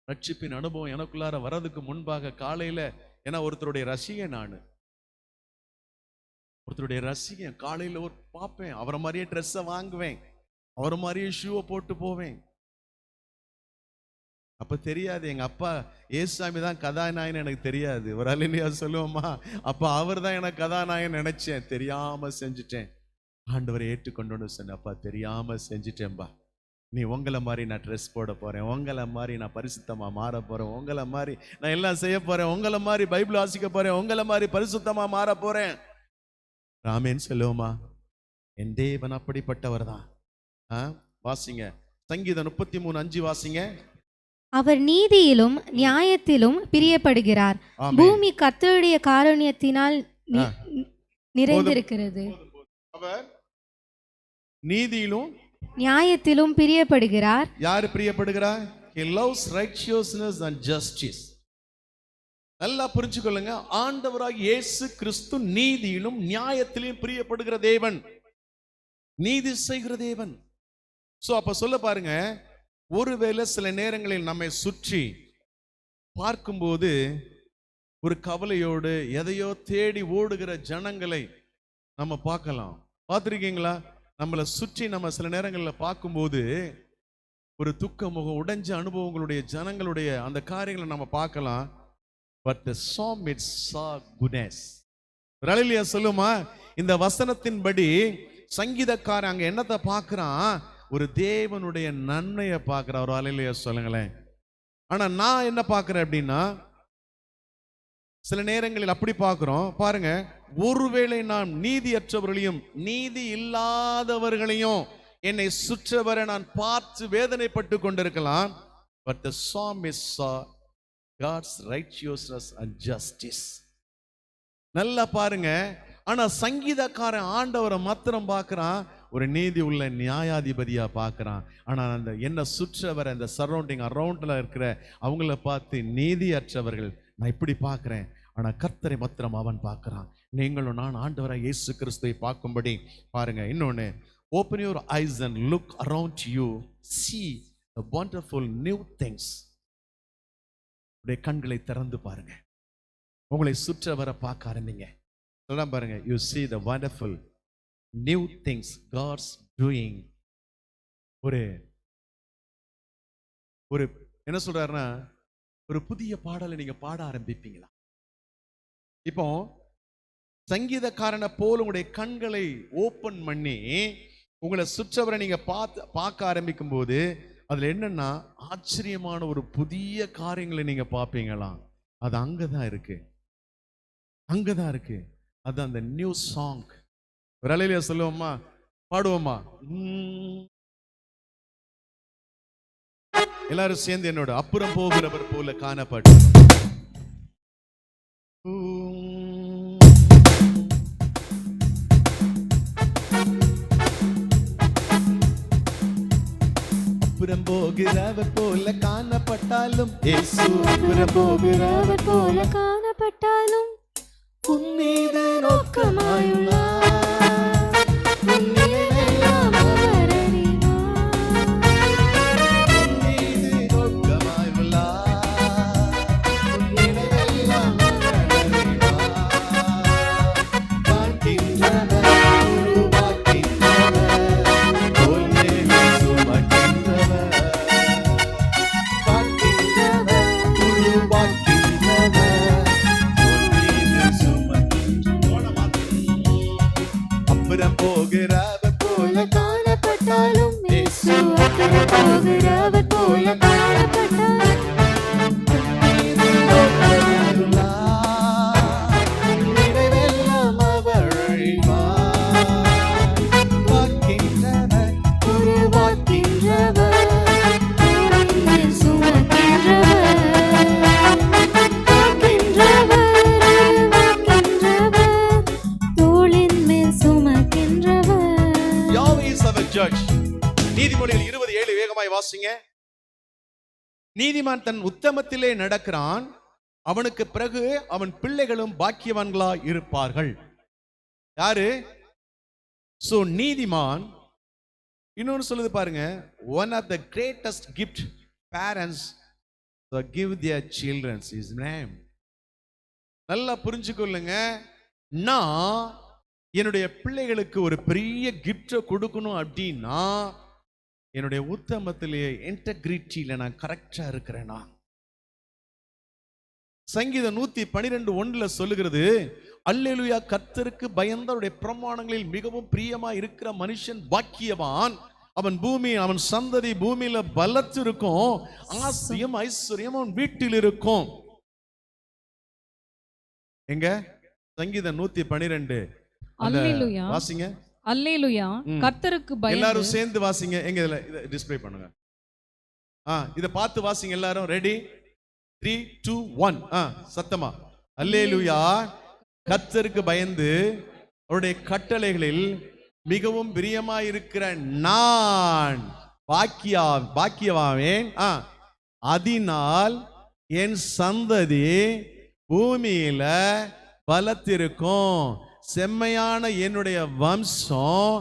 ரட்சிப்பின் அனுபவம் எனக்குள்ளார வரதுக்கு முன்பாக காலையில, ஏன்னா ஒருத்தருடைய ரசிகன் நானு, ஒருத்தருடைய ரசிகன். காலையில ஒரு பார்ப்பேன், அவரை மாதிரியே ட்ரெஸ்ஸை வாங்குவேன், அவரை மாதிரியே ஷூவை போட்டு போவேன். அப்ப தெரியாது எங்க அப்பா ஏசாமி தான் கதாநாயகன், எனக்கு தெரியாது. ஒரு அல்லேலூயா சொல்லுவோமா? அப்ப அவர் தான் எனக்கு கதாநாயகன் நினைச்சேன், தெரியாம செஞ்சுட்டேன். ஆண்டவரை ஏற்றுக்கொண்டு சொன்ன, அப்பா தெரியாம செஞ்சுட்டேன்பா, நீ உங்களை மாதிரி நான் ட்ரெஸ் போட போறேன், உங்களை மாதிரி நான் பரிசுத்தமா மாற போறேன், உங்களை மாதிரி நான் எல்லாம் செய்ய போறேன், உங்களை மாதிரி பைபிள் வாசிக்க போறேன், உங்களை மாதிரி பரிசுத்தமா மாற போறேன். ராமேன் சொல்லுவோமா? என் தேவன் அப்படிப்பட்டவர் தான். வாசிங்க சங்கீதம் 33:5 வாசிங்க. அவர் நீதியிலும் நியாயத்திலும் பிரியப்படுகிறார். பூமி கர்த்தருடைய காருண்யத்தினால் நிறைந்திருக்கிறது. அவர் நீதியிலும் நியாயத்திலும் பிரியப்படுகிறார். யார் பிரியப்படுகிறார்? He loves righteousness and justice. நல்லா புரிஞ்சுக்கொள்ளுங்க. ஆண்டவராகிய இயேசு கிறிஸ்து நீதியிலும் நியாயத்திலும் பிரியப்படுகிற தேவன், நீதி செய்கிற தேவன். சோ அப்ப சொல்ல பாருங்க, ஒருவேளை சில நேரங்களில் நம்மை சுற்றி பார்க்கும்போது ஒரு கவலையோடு எதையோ தேடி ஓடுகிற ஜனங்களை நம்ம பார்க்கலாம். பார்த்துருக்கீங்களா? நம்மளை சுற்றி நம்ம சில நேரங்களில் பார்க்கும்போது ஒரு துக்க முகம், உடைஞ்ச அனுபவங்களுடைய ஜனங்களுடைய அந்த காரியங்களை நம்ம பார்க்கலாம். But the psalmist saw goodness. ஹல்லேலூயா சொல்லுமா. இந்த வசனத்தின்படி சங்கீதக்காரன் அங்க என்னத்தை பார்க்கிறான்? ஒரு தேவனுடைய நன்மையை பார்க்கிறான். ஒரு ஹல்லேலூயா சொல்லுங்களேன். ஆனா நான் என்ன பார்க்கிறேன் அப்படின்னா, சில நேரங்களில் அப்படி பார்க்கிறோம். பாருங்க, ஒருவேளை நாம் நீதியற்றவர்களையும் நீதி இல்லாதவர்களையும் என்னை சுற்றவர நான் பார்த்து வேதனைப்பட்டு கொண்டிருக்கலாம். But the psalmist saw God's righteousness and justice. நல்லா பாருங்க. ஆனா சங்கீதக்காரன் ஆண்டவரை மாத்திரம் பார்க்கிறான், ஒரு நீதி உள்ள நியாயாதிபதியா பார்க்கிறான். ஆனா அந்த என்ன சுற்றவர அந்த சரௌண்டிங் அரௌண்ட்ல இருக்கிற அவங்கள பார்த்து நீதியற்றவர்கள் நான் இப்படி பார்க்கிறேன். ஆனா கர்த்தரை மாத்திரம் அவன் பார்க்கிறான். நீங்களும் நான் ஆண்டவராய் இயேசு கிறிஸ்துவை பார்க்கும்படி பாருங்க. இன்னொன்னு, open your eyes and look around you, see the wonderful new things. உடைய கண்களை திறந்து பாருங்க, உங்களை சுற்ற வர பார்க்க ஆரம்பிங்க. சொல்ல பாருங்க, you see the wonderful new things God's doing. ஒரு ஒரு என்ன சொல்றாருன்னா, ஒரு புதிய பாடலை நீங்க பாட ஆரம்பிப்பீங்களா? இப்போ சங்கீதக்காரனை போல உங்களுடைய கண்களை ஓபன் பண்ணி உங்களை சுற்றவரை நீங்க பார்க்க ஆரம்பிக்கும் போது அதுல என்னன்னா ஆச்சரியமான ஒரு புதிய காரியங்களை நீங்க பார்ப்பீங்களாம். அது அங்கதான் இருக்கு, அங்கதான் இருக்கு. அது அந்த நியூ சாங். ஒரு ஹல்லேலூயா சொல்லுவோமா, பாடுவோமா? எல்லாரும் சேர்ந்து என்னோட அப்புறம் போகிறவர் போல காணப்பட்டு அப்புறம் போகிறவர் போல காணப்பட்டாலும், இயேசு அப்புறம் போகிறவர் போல காணப்பட்டாலும் உன் மீது நோக்கமாயுள்ளார். உன் நினைவெல்லாம் அவர் அறிவார். மீது நோக்கமாயுள்ளார். உன் நினைவெல்லாம் அவர் அறிவார். காண்கின்றவர், உருவாக்கின்றவர், தோல்வியை சுமக்கின்றவர். காண்கின்றவர், உருவாக்கின்றவர், தோல்வியை சுமக்கின்றவர். அப்புறம் போகிறவர் போல காணப்பட்டாலும் இயேசு அப்புறம் போகிறவர் போல காணப்பட்டாலும் நினைவெல்லாம் அவர் அறிவார். காக்கின்றவர், உருவாக்கின்றவர், தோளில் சுமக்கின்றவர், காக்கின்றவர், உருவாக்கின்றவர், தோளின் மேல் சுமக்கின்றவர். Yahweh is our judge. நீதிமொழிகள் 20:7 வேகமாய் வாசிங்க. நீதிமான் தன் உத்தமத்திலே நடக்கிறான், அவனுக்கு பிறகு அவன் பிள்ளைகளும் பாக்கியவான்களாய் இருப்பார்கள். யாரு? சோ நீதிமான். இன்னொன்னு சொல்லுது பாருங்க, one of the greatest gift parents give their children is name. நல்லா புரிஞ்சுக்கொள்ளுங்க. நான் என்னுடைய பிள்ளைகளுக்கு ஒரு பெரிய கிஃப்ட் கொடுக்கணும் அப்படின்னா என்னுடைய உத்தமத்திலே இன்டெகிரிட்டியில நான் கரெக்டா இருக்கிறேனா? சங்கீதம் 112:1 சொல்லுகிறது, அல்லேலூயா, கர்த்தருக்கு பயந்தவருடைய பிரமாணங்களில் மிகவும் பிரியமா இருக்கிற மனுஷன் பாக்கியவான். அவன் பூமி, அவன் சந்ததி பூமியில பலத்து இருக்கும், ஆசியம் ஐஸ்வர்யம் அவன் வீட்டில் இருக்கும். எங்க சங்கீதம் 112 அல்லேலூயா வாசிங்க. அல்லேலூயா, கர்த்தருக்கு பயந்து. எல்லாரும் சேர்ந்து வாசிங்க. எங்க இதுல டிஸ்ப்ளே பண்ணுங்க. இத பார்த்து வாசிங்க எல்லாரும். ரெடி? 3, 2, 1. சத்தமா. அல்லேலூயா, கர்த்தருக்கு பயந்து அவருடைய கட்டளைகளில் மிகவும் பிரியமாயிருக்கிற நான் பாக்கியவாவேன். அதனால் என் சந்ததி பூமியில பலத்திருக்கும், செம்மையான என்னுடைய வம்சம்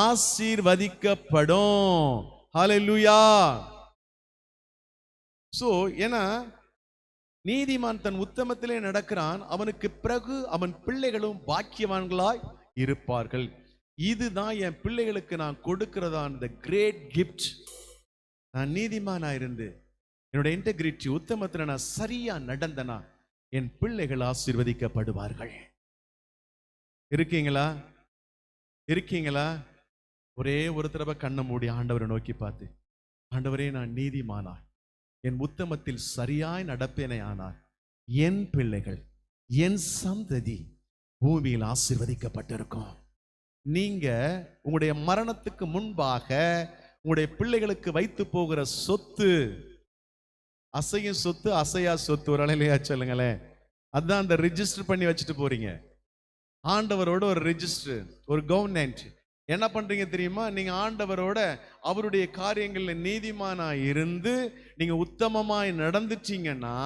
ஆசீர்வதிக்கப்படும். ஹல்லேலூயா. சோ ஏன்னா நீதிமான் தன் உத்தமத்திலே நடக்கிறான், அவனுக்கு பிறகு அவன் பிள்ளைகளும் பாக்கியவான்களாய் இருப்பார்கள். இதுதான் என் பிள்ளைகளுக்கு நான் கொடுக்கிறதான the great gift. நான் நீதிமானா இருந்து என்னோட இன்டெகிரிட்டி உத்தமத்துல நான் சரியா நடந்தனா என் பிள்ளைகள் ஆசீர்வதிக்கப்படுவார்கள். இருக்கீங்களா? இருக்கீங்களா? ஒரே ஒரு தடவை கண்ணை மூடி ஆண்டவரை நோக்கி பார்த்து, ஆண்டவரே நான் நீதிமானா என் உத்தமத்தில் சரியாய் நடப்பேனே ஆனால் என் பிள்ளைகள் என் சந்ததி பூமியில் ஆசீர்வதிக்கப்பட்டிருக்கும். நீங்க உங்களுடைய மரணத்துக்கு முன்பாக உங்களுடைய பிள்ளைகளுக்கு வைத்து போகிற சொத்து, அசையும் சொத்து அசையா சொத்து, ஒரு அலையிலையா சொல்லுங்களேன், அதான் அந்த ரிஜிஸ்டர் பண்ணி வச்சுட்டு போறீங்க. ஆண்டவரோட ஒரு ரிஜிஸ்டர், ஒரு கவர்னன்ட். என்ன பண்றீங்க தெரியுமா? நீங்க ஆண்டவரோட அவருடைய காரியங்கள்ல நீதிமானா இருந்து நீங்க உத்தமமாய் நடந்துட்டீங்கன்னா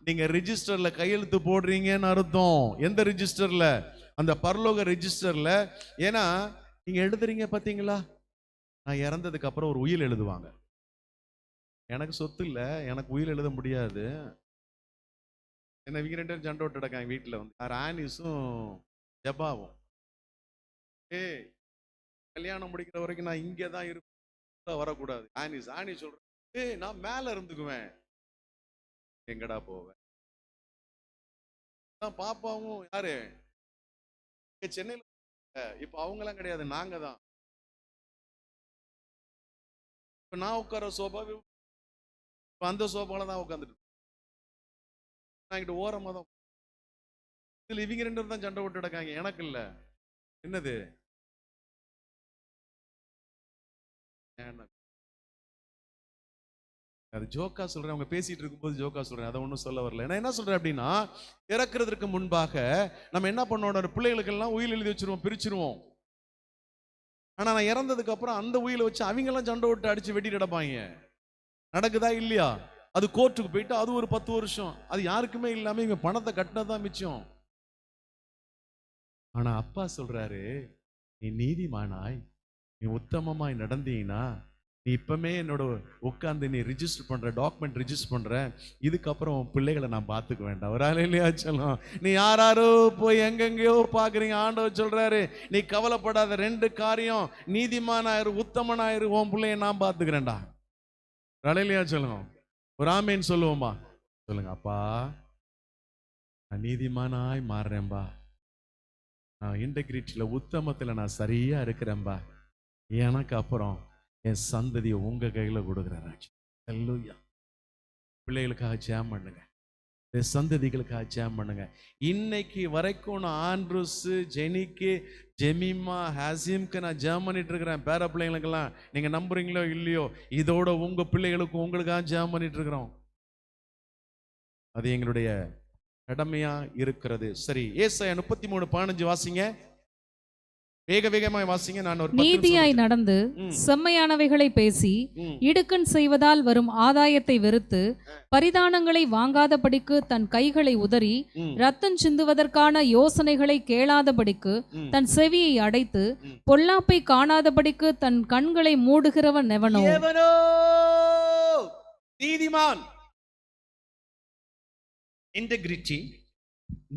நீங்க ரிஜிஸ்டர்ல கையெழுத்து போடுறீங்கன்னு அர்த்தம். எந்த ரிஜிஸ்டர்ல? அந்த பரலோக ரிஜிஸ்டர்ல. ஏன்னா நீங்க எழுதுறீங்க பாத்தீங்களா, நான் இறந்ததுக்கு அப்புறம் ஒரு உயில் எழுதுவாங்க. எனக்கு சொத்து இல்ல, எனக்கு உயில் எழுத முடியாது. என்ன இவங்க 2 பேரும் சண்டை விட்டு கிடக்காங்க வீட்டுல வந்து, ஆனிஸும் ஜபாவும். கல்யாணம் முடிக்கிற வரைக்கும் நான் இங்கே தான் இருப்பேன், வரக்கூடாது. ஆனி சொல்றேன், நான் மேல இருந்துக்குவேன். எங்கடா போவேன்? பாப்பாவும் யாரு சென்னையில, இப்ப அவங்க எல்லாம் கிடையாது, நாங்க தான். இப்ப நான் உட்கார சோபா அந்த சோபால தான் உட்காந்துட்டு நான் இங்கிட்ட ஓரமா தான். இதுல இவங்க 2 பேரும் தான் சண்டை விட்டு கிடக்காங்க, எனக்கு இல்ல. என்னது? அது ஜோக்கா சொல்றேன், அவங்க பேசிட்டு இருக்கும்போது ஜோக்கா சொல்றேன், அதை ஒன்றும் சொல்ல வரல. நான் என்ன சொல்றேன் அப்படின்னா, இறக்குறதுக்கு முன்பாக நம்ம என்ன பண்ணோம், பிள்ளைகளுக்கு எல்லாம் உயில் எழுதி வச்சிருவோம், பிரிச்சிருவோம். ஆனா நான் இறந்ததுக்கு அப்புறம் அந்த உயிலை வச்சு அவங்க எல்லாம் சண்டை விட்டு அடிச்சு வெட்டி கிடப்பாங்க. நடக்குதா இல்லையா? அது கோர்ட்டுக்கு போயிட்டு அது ஒரு 10 வருஷம், அது யாருக்குமே இல்லாம இவங்க பணத்தை கட்டினதான் மிச்சம். ஆனா அப்பா சொல்றாரு, நீ நீதிமானாய் நீ உத்தமமாய் நடந்தீங்கன்னா நீ இப்பமே என்னோட உட்காந்து நீ ரிஜிஸ்டர் பண்ற, டாக்குமெண்ட் ரிஜிஸ்டர் பண்ற, இதுக்கப்புறம் உன் பிள்ளைகளை நான் பார்த்துக்க வேண்டாம். ஒரு ஆலையிலையா சொல்லும். நீ யாராரோ போய் எங்கெங்கயோ பாக்குறீங்க, ஆண்டவர் சொல்றாரு நீ கவலைப்படாத, 2 காரியம், நீதிமானாயிரு உத்தமனாயிரு, உன் பிள்ளைய நான் பார்த்துக்கிறேன்டா. ஒரு ஆலையிலையா சொல்லுங்க, ஒரு ஆமேன்னு சொல்லுவோமா? சொல்லுங்க, அப்பா நான் நீதிமானாய் மாறுறேன்பா, நான் இன்டெகிரிட்டியில உத்தமத்துல நான் சரியா இருக்கிறேன்பா, எனக்கு அப்புறம் என் சந்ததியை உங்க கையில கொடுக்குறேன். அல்லேலூயா. பிள்ளைகளுக்காக ஜெபம் பண்ணுங்க, என் சந்ததிகளுக்காக ஜெபம் பண்ணுங்க. இன்னைக்கு வரைக்கும் நான் ஆண்ட்ரூஸ், ஜெனிக்கு, ஜெமிமா, ஹாசிம்க்கு நான் ஜெபம் பண்ணிட்டு இருக்கிறேன். பேர பிள்ளைங்களுக்கெல்லாம் நீங்க நம்புறீங்களோ இல்லையோ, இதோட உங்க பிள்ளைகளுக்கும் உங்களுக்காக ஜெபம் பண்ணிட்டு இருக்கிறோம். அது எங்களுடைய கடமையா இருக்கிறது. சரி, ஏசாயா 33:15 வாசிங்க, வேக வேகமாய் வாசிங்க. நான் ஒரு நீதியாய் நடந்து செம்மையானவைகளை பேசி இடுக்கண் செய்வதால் வரும் ஆதாயத்தை வெறுத்து பரிதானங்களை வாங்காதபடிக்கு தன் கைகளை உதறி ரத்தம் சிந்துவதற்கான யோசனைகளை கேளாதபடிக்கு தன் செவியை அடைத்து பொல்லாப்பை காணாதபடிக்கு தன் கண்களை மூடுகிறவன் எவனோ? நீதிமான், இன்டெகிரிட்டி,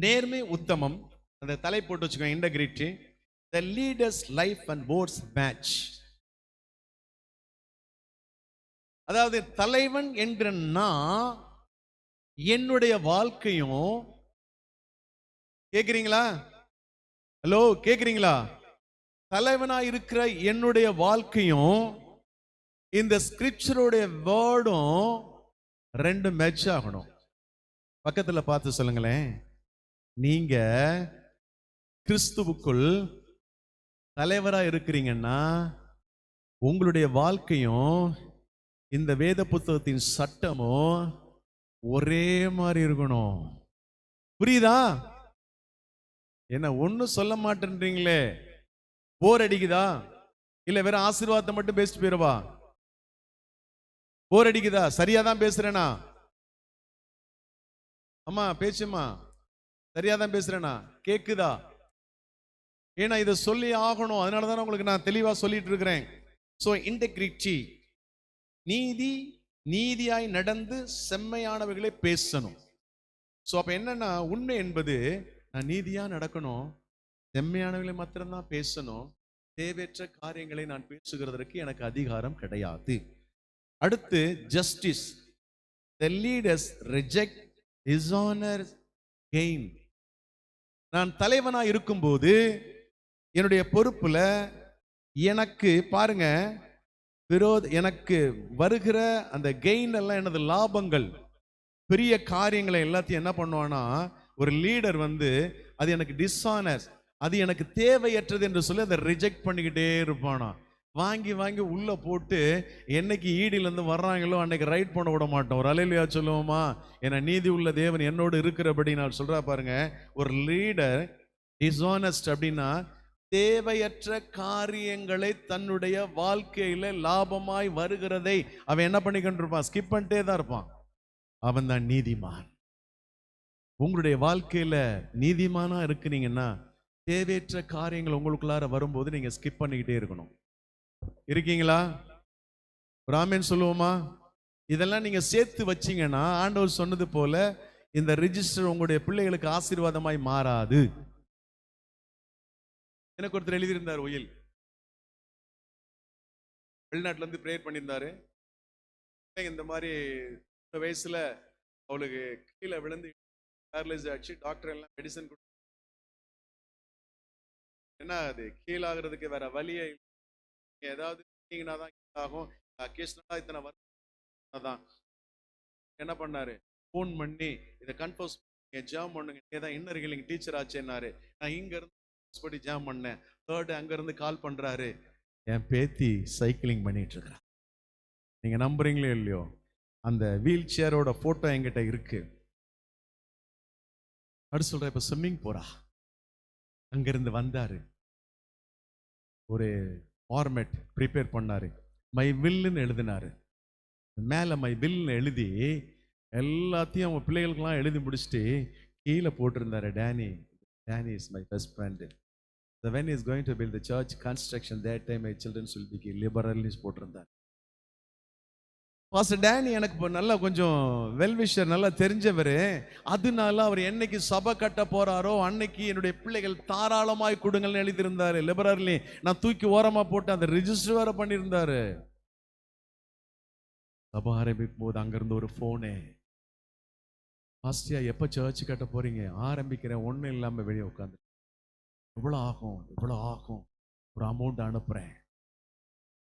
நேர்மை, உத்தமம். அந்த தலை போட்டு வச்சுக்கோங்க, integrity. The leader's life and words match. அதாவது தலைவன் என்கிற நான், என்னுடைய வாழ்க்கையும், கேக்குறீங்களா? ஹலோ, கேக்குறீங்களா? தலைவனா இருக்கிற என்னுடைய வாழ்க்கையும் இந்த ஸ்கிரிப்சருடைய வேர்டும் 2 மேட்ச் ஆகணும். பக்கத்துல பார்த்து சொல்லுங்களேன், நீங்க கிறிஸ்துவுக்குள் தலைவரா இருக்கிறீங்கன்னா உங்களுடைய வாழ்க்கையும் இந்த வேத புத்தகத்தின் சட்டமும் ஒரே மாதிரி இருக்கணும். புரியுதா? என்ன ஒன்னும் சொல்ல மாட்டேன்றீங்களே? போர் அடிக்குதா? இல்ல வேற ஆசீர்வாதத்தை மட்டும் பேசிட்டு போயிடுவா? போர் அடிக்குதா? சரியாதான் பேசுறேனா? அம்மா பேசுமா, சரியாதான் பேசுறேனா? கேக்குதா? ஏன்னா இதை சொல்லி ஆகணும், அதனாலதான் உங்களுக்கு நான் தெளிவா சொல்லிட்டு இருக்கிறேன். சோ இன்டெகிரிட்டி, நீதியாய் நடந்து செம்மையானவைகளை பேசணும். சோ அப்ப என்னன்னா, உண்மை என்பது நான் நீதியா நடக்கணும், செம்மையானவைகளை மாத்திரம்தான் பேசணும். தேவையற்ற காரியங்களை நான் பேசுகிறதற்கு எனக்கு அதிகாரம் கிடையாது. அடுத்து justice. The leaders reject dishonor gain. நான் தலைவனா இருக்கும்போது என்னுடைய பொறுப்புல எனக்கு பாருங்க எனக்கு வருகிற அந்த கெயின் எல்லாம் எனது லாபங்கள், பெரிய காரியங்களை எல்லாத்தையும் என்ன பண்ணுவானா ஒரு லீடர் அது எனக்கு டிஸ்ஆனர், அது எனக்கு தேவையற்றது என்று சொல்லி அதை ரிஜெக்ட் பண்ணிக்கிட்டே இருப்பானா. வாங்கி வாங்கி உள்ள போட்டு என்னைக்கு ஈடிலேருந்து வர்றாங்களோ அன்னைக்கு ரைட் பண்ண விட மாட்டோம். ஒரு அல்லேலூயா சொல்லுவோமா? ஏன்னா நீதி உள்ள தேவன் என்னோடு இருக்கிறபடி நான் சொல்றா பாருங்க. ஒரு லீடர் டிஸ்ஆனஸ்ட் அப்படின்னா தேவையற்ற காரியங்களை தன்னுடைய வாழ்க்கையில லாபமாய் வருகிறதை அவன் என்ன பண்ணிக்கிட்டு இருப்பான்? ஸ்கிப் பண்ணிட்டே தான் இருப்பான். அவன் தான் நீதிமான். உங்களுடைய வாழ்க்கையில நீதிமானா இருக்கிறீங்கன்னா தேவையற்ற காரியங்கள் உங்களுக்குள்ளார வரும்போது நீங்க ஸ்கிப் பண்ணிக்கிட்டே இருக்கணும். இருக்கீங்களா? ஒரு ஆமென் சொல்லுவோமா? இதெல்லாம் நீங்க சேர்த்து வச்சீங்கன்னா ஆண்டவர் சொன்னது போல இந்த ரிஜிஸ்டர் உங்களுடைய பிள்ளைகளுக்கு ஆசீர்வாதமாய் மாறாது. எனக்கு ஒருத்தர் எழுதியிருந்தார், ஒயில் வெளிநாட்டுல இருந்து பிரேயர் பண்ணியிருந்தாரு. இந்த மாதிரி இந்த வயசுல அவளுக்கு கீழே விழுந்து பேரலைஸ் ஆச்சு. டாக்டர் எல்லாம் மெடிசன் என்ன அது கீழாகிறதுக்கு வேற வழியே ஏதாவது தான் ஆகும். இத்தனை வருஷம் தான் என்ன பண்ணாரு, ஃபோன் பண்ணி இதை கன்ஃபர்ஸ் ஜாம் பண்ணுங்க, ஏதான் இன்னர் ஹீலிங் டீச்சர் ஆச்சுன்னாரு. நான் இங்க இருந்து ஜாம் பண்ணேன். தேர்டு அங்க இருந்து கால் பண்றாரு, என் பேத்தி சைக்கிளிங் பண்ணிட்டு இருக்கிறா. நீங்க நம்புறீங்களோ இல்லையோ, அந்த வீல் சேரோட போட்டோ என்கிட்ட இருக்கு. அடுத்து சொல்ற, இப்ப ஸ்விம்மிங் போறா. அங்கிருந்து வந்தாரு, ஒரு ஃபார்மேட் ப்ரிப்பேர் பண்ணாரு, மை வில்லுன்னு எழுதினாரு. மேல மை வில்னு எழுதி எல்லாத்தையும் அவங்க பிள்ளைகளுக்கெல்லாம் எழுதி முடிச்சுட்டு கீழே போட்டிருந்தாரு, Danny is my best friend. When he is going to build the church construction, that time my children will be liberalist போட்டிருந்தார். பாஸ்டர் டேனி எனக்கு நல்லா கொஞ்சம் வெல்விஷர், நல்லா தெரிஞ்சவர். அதனால அவர் என்னைக்கு சபை கட்ட போறாரோ அன்னைக்கு என்னுடைய பிள்ளைகள் தாராளமாய் கொடுங்கள்னு எழுதியிருந்தாரு. லிபரலி நான் தூக்கி ஓரமா போட்டு அந்த ரிஜிஸ்டர் வேற பண்ணியிருந்தாரு. சபை ஆரம்பிக்கும் போது அங்கிருந்து ஒரு போனு, பாஸ்டியா எப்ப சர்ச் கட்ட போறீங்க? ஆரம்பிக்கிறேன், ஒன்றும் இல்லாம வெளியே உட்காந்து, இவ்வளோ ஆகும் ஒரு அமௌண்ட் அனுப்புறேன்.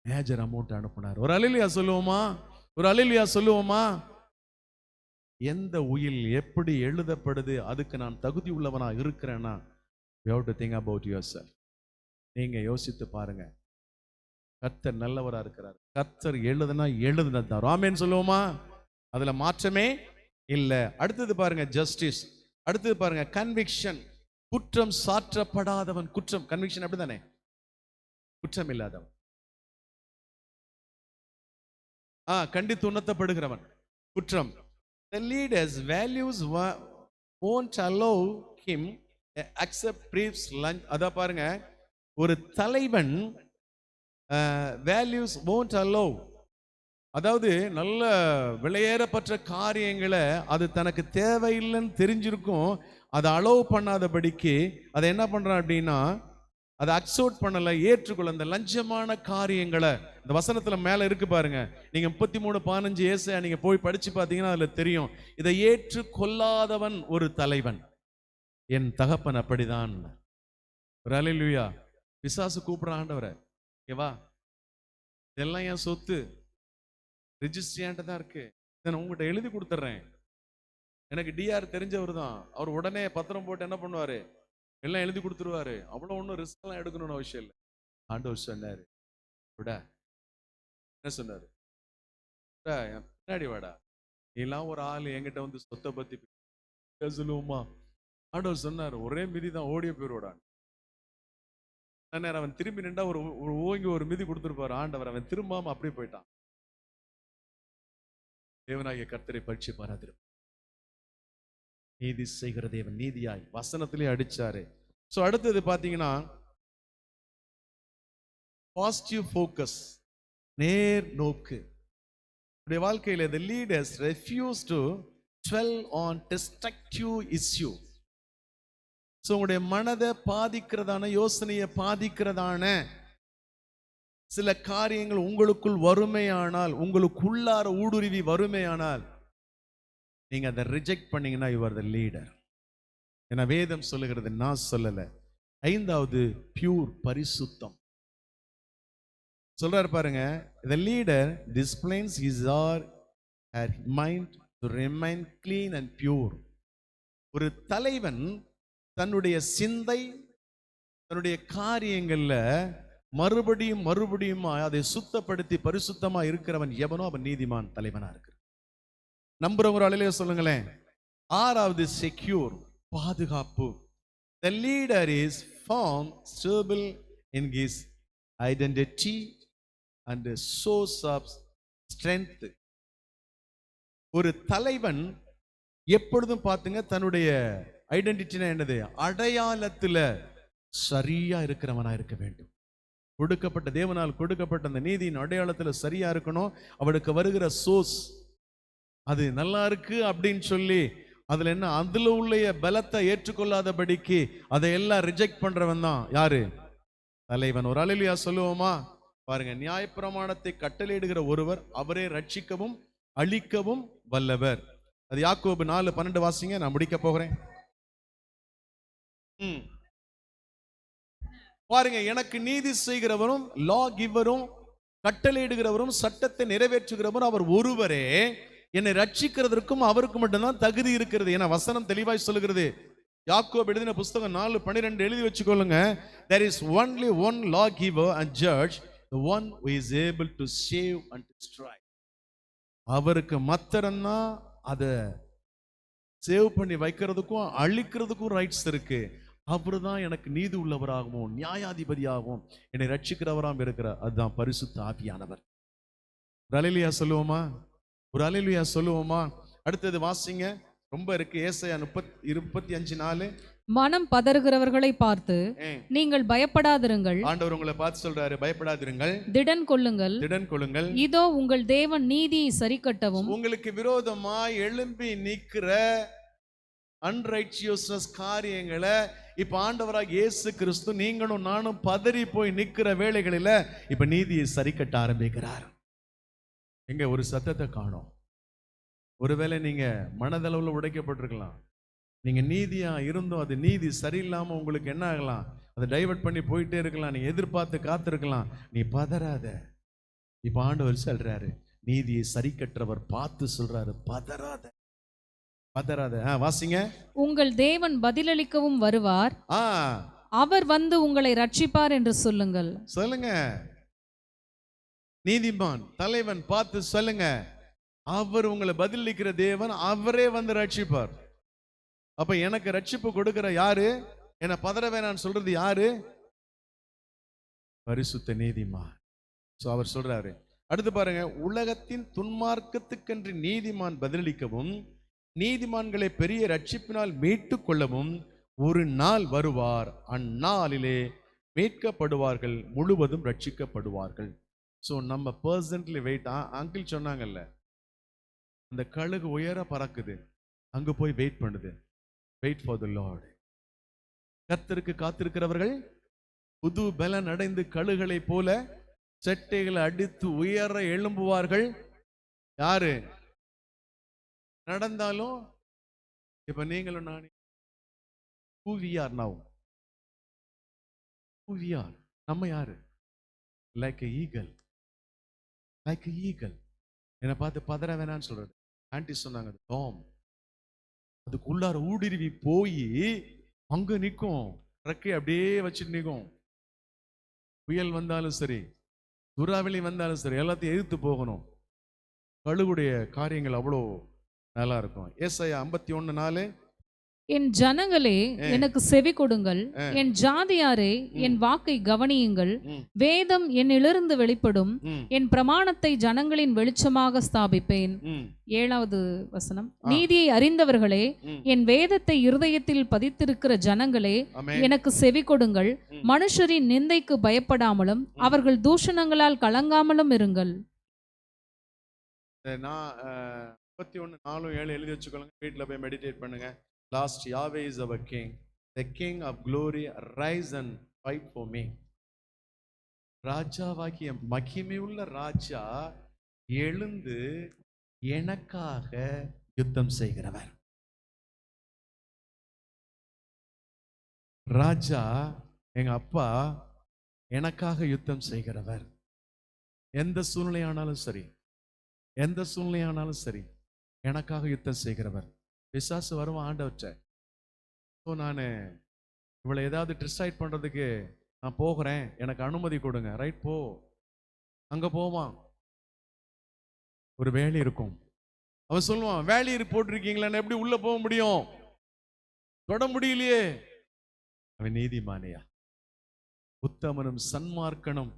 மேஜர் அமௌண்ட் அனுப்புனார். ஒரு அல்லேலூயா சொல்லுவோமா? ஒரு அல்லேலூயா சொல்லுவோமா? எந்த உயில் எப்படி எழுதப்படுது, அதுக்கு நான் தகுதி உள்ளவனா இருக்கிறேன்னா you have to think about yourself. நீங்க யோசித்து பாருங்க. கர்த்தர் நல்லவரா இருக்கிறார். கர்த்தர் எழுதுனதான் ஆமென் சொல்லுவோமா? அதுல மாற்றமே இல்லை. அடுத்தது பாருங்க ஜஸ்டிஸ். அடுத்தது பாருங்க கன்விக்ஷன். குற்றம் சாற்றப்படாதவன். குற்றம் கன்விக்ஷன் அப்படிதானே, குற்றம் இல்லாதவன், கண்டித்து உணர்த்தப்படுகிறவன். குற்றம். The leaders values won't allow him accept briefs lunch. அத பாருங்க, ஒரு தலைவன் values won't allow, அதாவது நல்ல விலையேறப்பட்ட காரியங்களை அது தனக்கு தேவையில்லைன்னு தெரிஞ்சிருக்கும், அதை அலோவ் பண்ணாதபடிக்கு அதை என்ன பண்றான் அப்படின்னா அதை அக்செப்ட் பண்ணல, ஏற்றுக்கொள்ள. அந்த லஞ்சமான காரியங்களை இந்த வசனத்துல மேல இருக்கு பாருங்க, நீங்க 33:15 ஏசாயா நீங்க போய் படிச்சு பார்த்தீங்கன்னா அதுல தெரியும். இதை ஏற்றுக்கொள்ளாதவன் ஒரு தலைவன். என் தகப்பன் அப்படிதான். அல்லேலூயா. பிசாசு கூப்பிடுற ஆண்டவரை, வா, இதெல்லாம் என் சொத்து, ரிஜிஸ்ட்ரியான்ட்டு தான் இருக்கு, நான் உங்கள்கிட்ட எழுதி கொடுத்துட்றேன். எனக்கு டிஆர் தெரிஞ்சவர் தான், அவர் உடனே பத்திரம் போட்டு என்ன பண்ணுவாரு, எல்லாம் எழுதி கொடுத்துருவாரு. அவ்வளோ ஒன்றும் ரிஸ்க் எல்லாம் எடுக்கணும்னு அவசியம் இல்லை. ஆண்டவர் சொன்னாரு, விட என்ன சொன்னாரு, என் பின்னாடி வாடா, எல்லாம் ஒரு ஆள் என்கிட்ட சொத்தை பத்தி சொல்லுவோமா? ஆண்டவர் சொன்னாரு, ஒரே மிதி தான், ஓடிய போயிடுவான். அவன் திரும்பி நின்றா ஒரு ஓங்கி ஒரு மிதி கொடுத்துருப்பாரு ஆண்டவர். அவன் திரும்பாம அப்படியே போயிட்டான். தேவனாகிய கர்த்தரை பரீட்சை பாராதிரு. நீதி செய்கிற தேவன் நீதியாய் வசனத்திலே அடிச்சாரு. சோ அடுத்தது பாத்தீங்கன்னா பாசிட்டிவ் ஃபோக்கஸ், நேர் நோக்கு. வாழ்க்கையில the leaders refuse to dwell on destructive issue. So உங்களுடைய மனதை பாதிக்கிறதான, யோசனையை பாதிக்கிறதான சில காரியங்கள் உங்களுக்குள் வறுமையானால், உங்களுக்குள்ளார ஊடுருவி வறுமையானால், நீங்க அதை ரிஜெக்ட் பண்ணீங்கன்னா யூ ஆர் த லீடர். ஏன்னா வேதம் சொல்லுகிறது, நான் சொல்லல. 5வது பியூர், பரிசுத்தம். சொல்றாரு பாருங்க, the leader disciplines his or her mind to remain clean and pure. ஒரு தலைவன் தன்னுடைய சிந்தை, தன்னுடைய காரியங்கள்ல மறுபடியும் அதை சுத்தப்படுத்தி பரிசுத்தமா இருக்கிறவன் எவனோ அவன் நீதிமான் தலைவனா இருக்கு. நம்புறவங்க ஒரு அலையில சொல்லுங்களேன். 6வது செக்யூர், பாதுகாப்பு. The leader is firm, stable in his identity and a source of strength. ஒரு தலைவன் எப்பொழுதும் பாத்துங்க தன்னுடைய ஐடென்டிட்டினா என்னது, அடையாளத்துல சரியா இருக்கிறவனா இருக்க வேண்டும். கொடுக்கப்பட்ட தேவனால் கொடுக்கப்பட்ட அந்த நீதியின் அடையாளத்துல சரியா இருக்கணும். அவனுக்கு வருகிற சோர்ஸ் அது நல்லா இருக்கு அப்படின்னு சொல்லி அதுல என்ன, அதுல உள்ள பலத்தை ஏற்றுக்கொள்ளாதபடிக்கு அதையெல்லாம் ரிஜெக்ட் பண்றவன் தான் யாரு, தலைவன். ஒரு அல்லேலூயா சொல்லுவோமா? பாருங்க, நியாயப்பிரமாணத்தை கட்டளையிடுகிற ஒருவர் அவரே ரட்சிக்கவும் அழிக்கவும் வல்லவர். அது யாக்கோபு 4:12 வாசிங்க, நான் முடிக்க போகிறேன். பாருங்க, எனக்கு நீதி செய்கிறவரும் லா கிவரும் கட்டளையிடுகிறவரும் சட்டத்தை நிறைவேற்றுகிறவரும் அவர் ஒருவரே. என்னை ரட்சிக்கிறதற்கும் அவருக்கு மட்டும்தான் தகுதி இருக்கிறது. என வசனம் தெளிவாய் சொல்லுகிறது. யாக்கோபு எழுதின புஸ்தகம் 4:12 எழுதி வச்சுக்கொள்ளுங்க. There is only one lawgiver and judge, the one who is able to save and destroy. அவருக்கு மாத்திரம்தான் அதை சேவ் பண்ணி வைக்கிறதுக்கும் அழிக்கிறதுக்கும் ரைட்ஸ் இருக்கு. அவரு தான் எனக்கு நீதி உள்ளவராகவும் நியாயாதிபதியாகவும் என்னை ரட்சிக்கிறவராகவும் இருக்கிறார். அதுதான் பரிசுத்த ஆவியானவர். ஒரு அல்லேலூயா சொல்லுவோமா? ஒரு அல்லேலூயா சொல்லுவோமா? அடுத்தது வாசிங்க, ரொம்ப இருக்கு. ஏசாயா 35:4. மனம் பதறுகிறவர்களை பார்த்து நீங்கள் பயப்படாதிருங்கள். ஆண்டவர் உங்களை பார்த்து சொல்றாரு, பயப்படாதிருங்கள், திடன் கொள்ளுங்கள், திடன் கொள்ளுங்கள். இதோ உங்கள் தேவன் நீதியை சரிக்கட்டவும். உங்களுக்கு விரோதமாய் எழும்பி நிற்கிற அன்ரைச்சியஸ்னஸ் காரியங்களை இப்ப ஆண்டவராக இயேசு கிறிஸ்து நீங்களும் நானும் பதறி போய் நிற்கிற வேளைகளில இப்ப நீதியை சரிக்கட்ட ஆரம்பிக்கிறார். எங்க ஒரு சத்தத்தை காணோம். ஒருவேளை நீங்க மனதளவுல உடைக்கப்பட்டிருக்கலாம். நீங்க நீதியா இருந்தும் அது நீதி சரியில்லாம உங்களுக்கு என்ன ஆகலாம், அதை டைவர்ட் பண்ணி போயிட்டே இருக்கலாம். நீ எதிர்பார்த்து காத்திருக்கலாம். நீ பதறாத. இப்ப ஆண்டவர் சொல்றாரு, நீதியை சரி கற்றவர் பார்த்து சொல்றாரு, பதறாத, பதறாத. வாசிங்க. உங்கள் தேவன் பதிலளிக்கவும் வருவார், அவர் வந்து உங்களை ரட்சிப்பார் என்று சொல்லுங்கள். சொல்லுங்க. நீதிமான் தலைவன் பார்த்து சொல்லுங்க, அவர் உங்களை பதிலளிக்கிற தேவன், அவரே வந்து ரட்சிப்பார். அப்ப எனக்கு ரட்சிப்பு கொடுக்கிற யாரு, என்ன பதற வேணான்னு சொல்றது யாரு? பரிசுத்த நீதிமான். சோ அவர் சொல்றாரு. அடுத்து பாருங்க, உலகத்தின் துன்மார்க்கத்துக்கென்று நீதிமான் பதிலளிக்கவும் நீதிமான்களை பெரிய ரட்சிப்பினால் மீட்டு கொள்ளவும் ஒரு நாள் வருவார், அந்நாளிலே மீட்கப்படுவார்கள், முழுவதும் ரட்சிக்கப்படுவார்கள். ஸோ நம்ம பர்சன்ட்லி வெயிட். அங்கிள் சொன்னாங்கல்ல, அந்த கழுகு உயர பறக்குது, அங்க போய் வெயிட் பண்ணுது. Wait for the lord. கர்த்தருக்கு காத்திருக்கிறவர்கள் புது பலன் அடைந்து கழுகுகளை போல செட்டைகளை அடித்து உயர எழும்புவார்கள். யாரு நடந்தாலும் இப்ப நீங்களும் நானே who we are now, who we are, நம்ம யாரு? like a eagle, like a eagle. என்னை பார்த்து பதற வேணான்னு சொல்றது. ஆன்டி சொன்னாங்க, டாம் அதுக்குள்ளார ஊடுருவி போய் அங்க நிற்கும், ரெக்கை அப்படியே வச்சுட்டு நிற்கும். புயல் வந்தாலும் சரி, சூறாவளி வந்தாலும் சரி, எல்லாத்தையும் எதிர்த்து போகணும். கழுகுடைய காரியங்கள் அவ்வளோ நல்லா இருக்கும். ஏசாயா 51:4. என் ஜனங்களே எனக்கு செவி கொடுங்கள், என் ஜாதியாரே என் வாக்கை கவனியுங்கள். வேதம் என்னிலிருந்து வெளிப்படும், என் பிரமாணத்தை ஜனங்களின் வெளிச்சமாக ஸ்தாபிப்பேன். 7வது வசனம். நீதியை அறிந்தவர்களே, என் வேதத்தை இருதயத்தில் பதித்திருக்கிற ஜனங்களே எனக்கு செவி கொடுங்கள். மனுஷரின் நிந்தைக்கு பயப்படாமலும் அவர்கள் தூஷணங்களால் கலங்காமலும் இருங்கள். 51:4-7 எழுதி வச்சுக்கோங்க, வீட்டில் போய் மெடிடேட் பண்ணுங்க. Last, Yahweh is our King, the King of glory, rise and fight for me. ராஜாவாகிய மகிமையுள்ள ராஜா எழுந்து எனக்காக யுத்தம் செய்கிறவர். ராஜா எங்க அப்பா எனக்காக யுத்தம் செய்கிறவர். எந்த சூழ்நிலையானாலும் சரி, எந்த சூழ்நிலையானாலும் சரி, எனக்காக யுத்தம் செய்கிறவர். பிசாசு வருவான் ஆண்டவற்ற. நான் இவளை ஏதாவது டிசைட் பண்றதுக்கு நான் போகிறேன், எனக்கு அனுமதி கொடுங்க. ரைட், போ. அங்க போவான். ஒரு வேலி இருக்கும். அவன் சொல்லுவான், வேலி போட்டிருக்கீங்களா, எப்படி உள்ள போக முடியும், தொட முடியலையே. அவன் நீதிமானியா, உத்தமனும் சன்மார்க்கனும்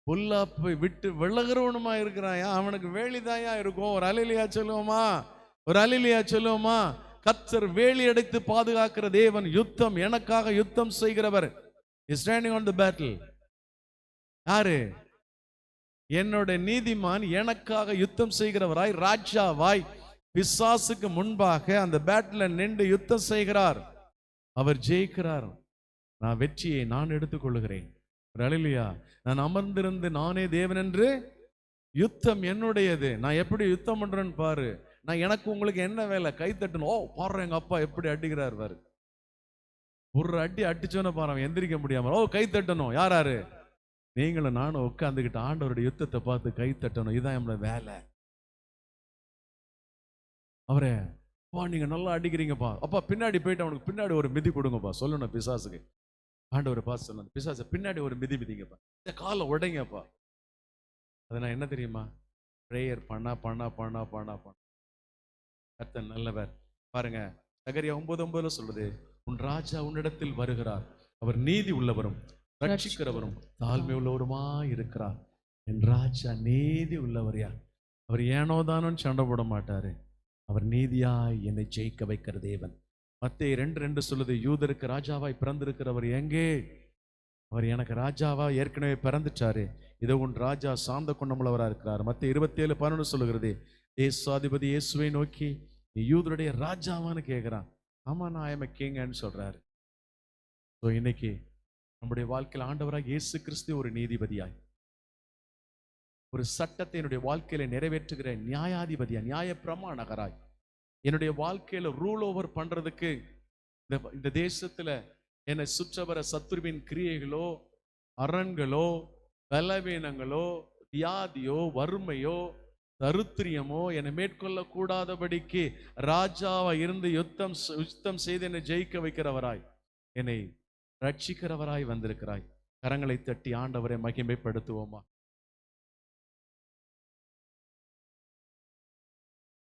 பொல்லாப்பை விட்டு விலகிறவனுமா இருக்கிறாயா, அவனுக்கு வேலிதாயா இருக்கும். ஒரு அலிலியா சொல்லுவோமா, ஒரு அலிலியா சொல்லுவோமா. கர்த்தர் வேலி அடைத்து பாதுகாக்கிற தேவன், யுத்தம் எனக்காக யுத்தம் செய்கிறவர். Standing on the battle. யாரு? என்னோட நீதிமான் எனக்காக யுத்தம் செய்கிறவராய், ராஜாவாய் பிசாசுக்கு முன்பாக அந்த பேட்டில் நின்று யுத்தம் செய்கிறார். அவர் ஜெயிக்கிறார். நான் வெற்றியை நான் எடுத்துக்கொள்கிறேன். அல்லேலூயா. நான் அமர்ந்திருந்து நானே தேவன் என்று, யுத்தம் என்னுடையது. நான் எப்படி யுத்தம் பண்றேன்னு பாரு. நான் எனக்கு உங்களுக்கு என்ன வேலை? கை தட்டணும். ஓ பாரு, எங்க அப்பா எப்படி அடிக்கிறார் பாரு. ஒரு அடி அடிச்சோன்னு பாரு, எந்திரிக்க முடியாம. ஓ கை தட்டணும். யாராரு? நீங்களும் நானும் உட்கார்ந்துகிட்டு ஆண்டவருடைய யுத்தத்தை பார்த்து கை தட்டணும். இதுதான் நம்மளோட வேலை. அவரே, பா நீங்க நல்லா அடிக்கிறீங்கப்பா. அப்பா பின்னாடி போயிட்டு அவனுக்கு பின்னாடி ஒரு மிதி கொடுங்கப்பா. சொல்லணும் பிசாசுக்கு. ஆண்டவர் பார்த்து சொல்லணும், பிசாசு பின்னாடி ஒரு மிதி மிதிங்கப்பா, இந்த காலை உடைங்கப்பா. அது நான் என்ன தெரியுமா? பிரேயர் பண்ணா பண்ணா பண்ணா பண்ணா பண்ண. கர்த்தர் நல்லவர். பாருங்க, சகரியா 9:9 சொல்றது, உன் ராஜா உன்னிடத்தில் வருகிறார், அவர் நீதி உள்ளவரும் ரட்சிக்கிறவரும் தாழ்மை உள்ளவருமா இருக்கிறார். என் ராஜா நீதி உள்ளவரையா. அவர் ஏனோ தானோன்னு சண்டை போட மாட்டாரு. அவர் நீதியாய் என்னை ஜெயிக்க வைக்கிற தேவன். மத்தேயு 2:2 சொல்லுது, யூதருக்கு ராஜாவாய் பிறந்திருக்கிறவர் எங்கே? அவர் எனக்கு ராஜாவா ஏற்கனவே பிறந்துட்டாரு. இதோ உன் ராஜா சாந்த குணமுள்ளவரா இருக்கிறார். மத்தேயு 27:11 சொல்லுகிறது, இயேசுவாதிபதி இயேசுவை நோக்கி, நீ யூதருடைய ராஜாவான்னு கேட்கிறான். ஆமா, நான் ஐ எம் எ கிங்னு சொல்றாரு. ஸோ இன்னைக்கு நம்முடைய வாழ்க்கையில் ஆண்டவராக இயேசு கிறிஸ்து ஒரு நீதிபதியாய், ஒரு சட்டத்தை என்னுடைய வாழ்க்கையில நிறைவேற்றுகிற நியாயாதிபதியா, நியாய பிரமாணகராய், என்னுடைய வாழ்க்கையில ரூல் ஓவர் பண்றதுக்கு இந்த தேசத்துல என்னை சுற்றவர சத்துருவின் கிரியைகளோ, அரண்களோ, பலவீனங்களோ, வியாதியோ, வறுமையோ, தருத்திரியமோ என்னை மேற்கொள்ள கூடாதபடிக்கு ராஜாவா இருந்து யுத்தம் செய்து என்னை ஜெயிக்க வைக்கிறவராய், என்னை ரட்சிக்கிறவராய் வந்திருக்கிறாய். கரங்களை தட்டி ஆண்டவரை மகிமைப்படுத்துவோமா?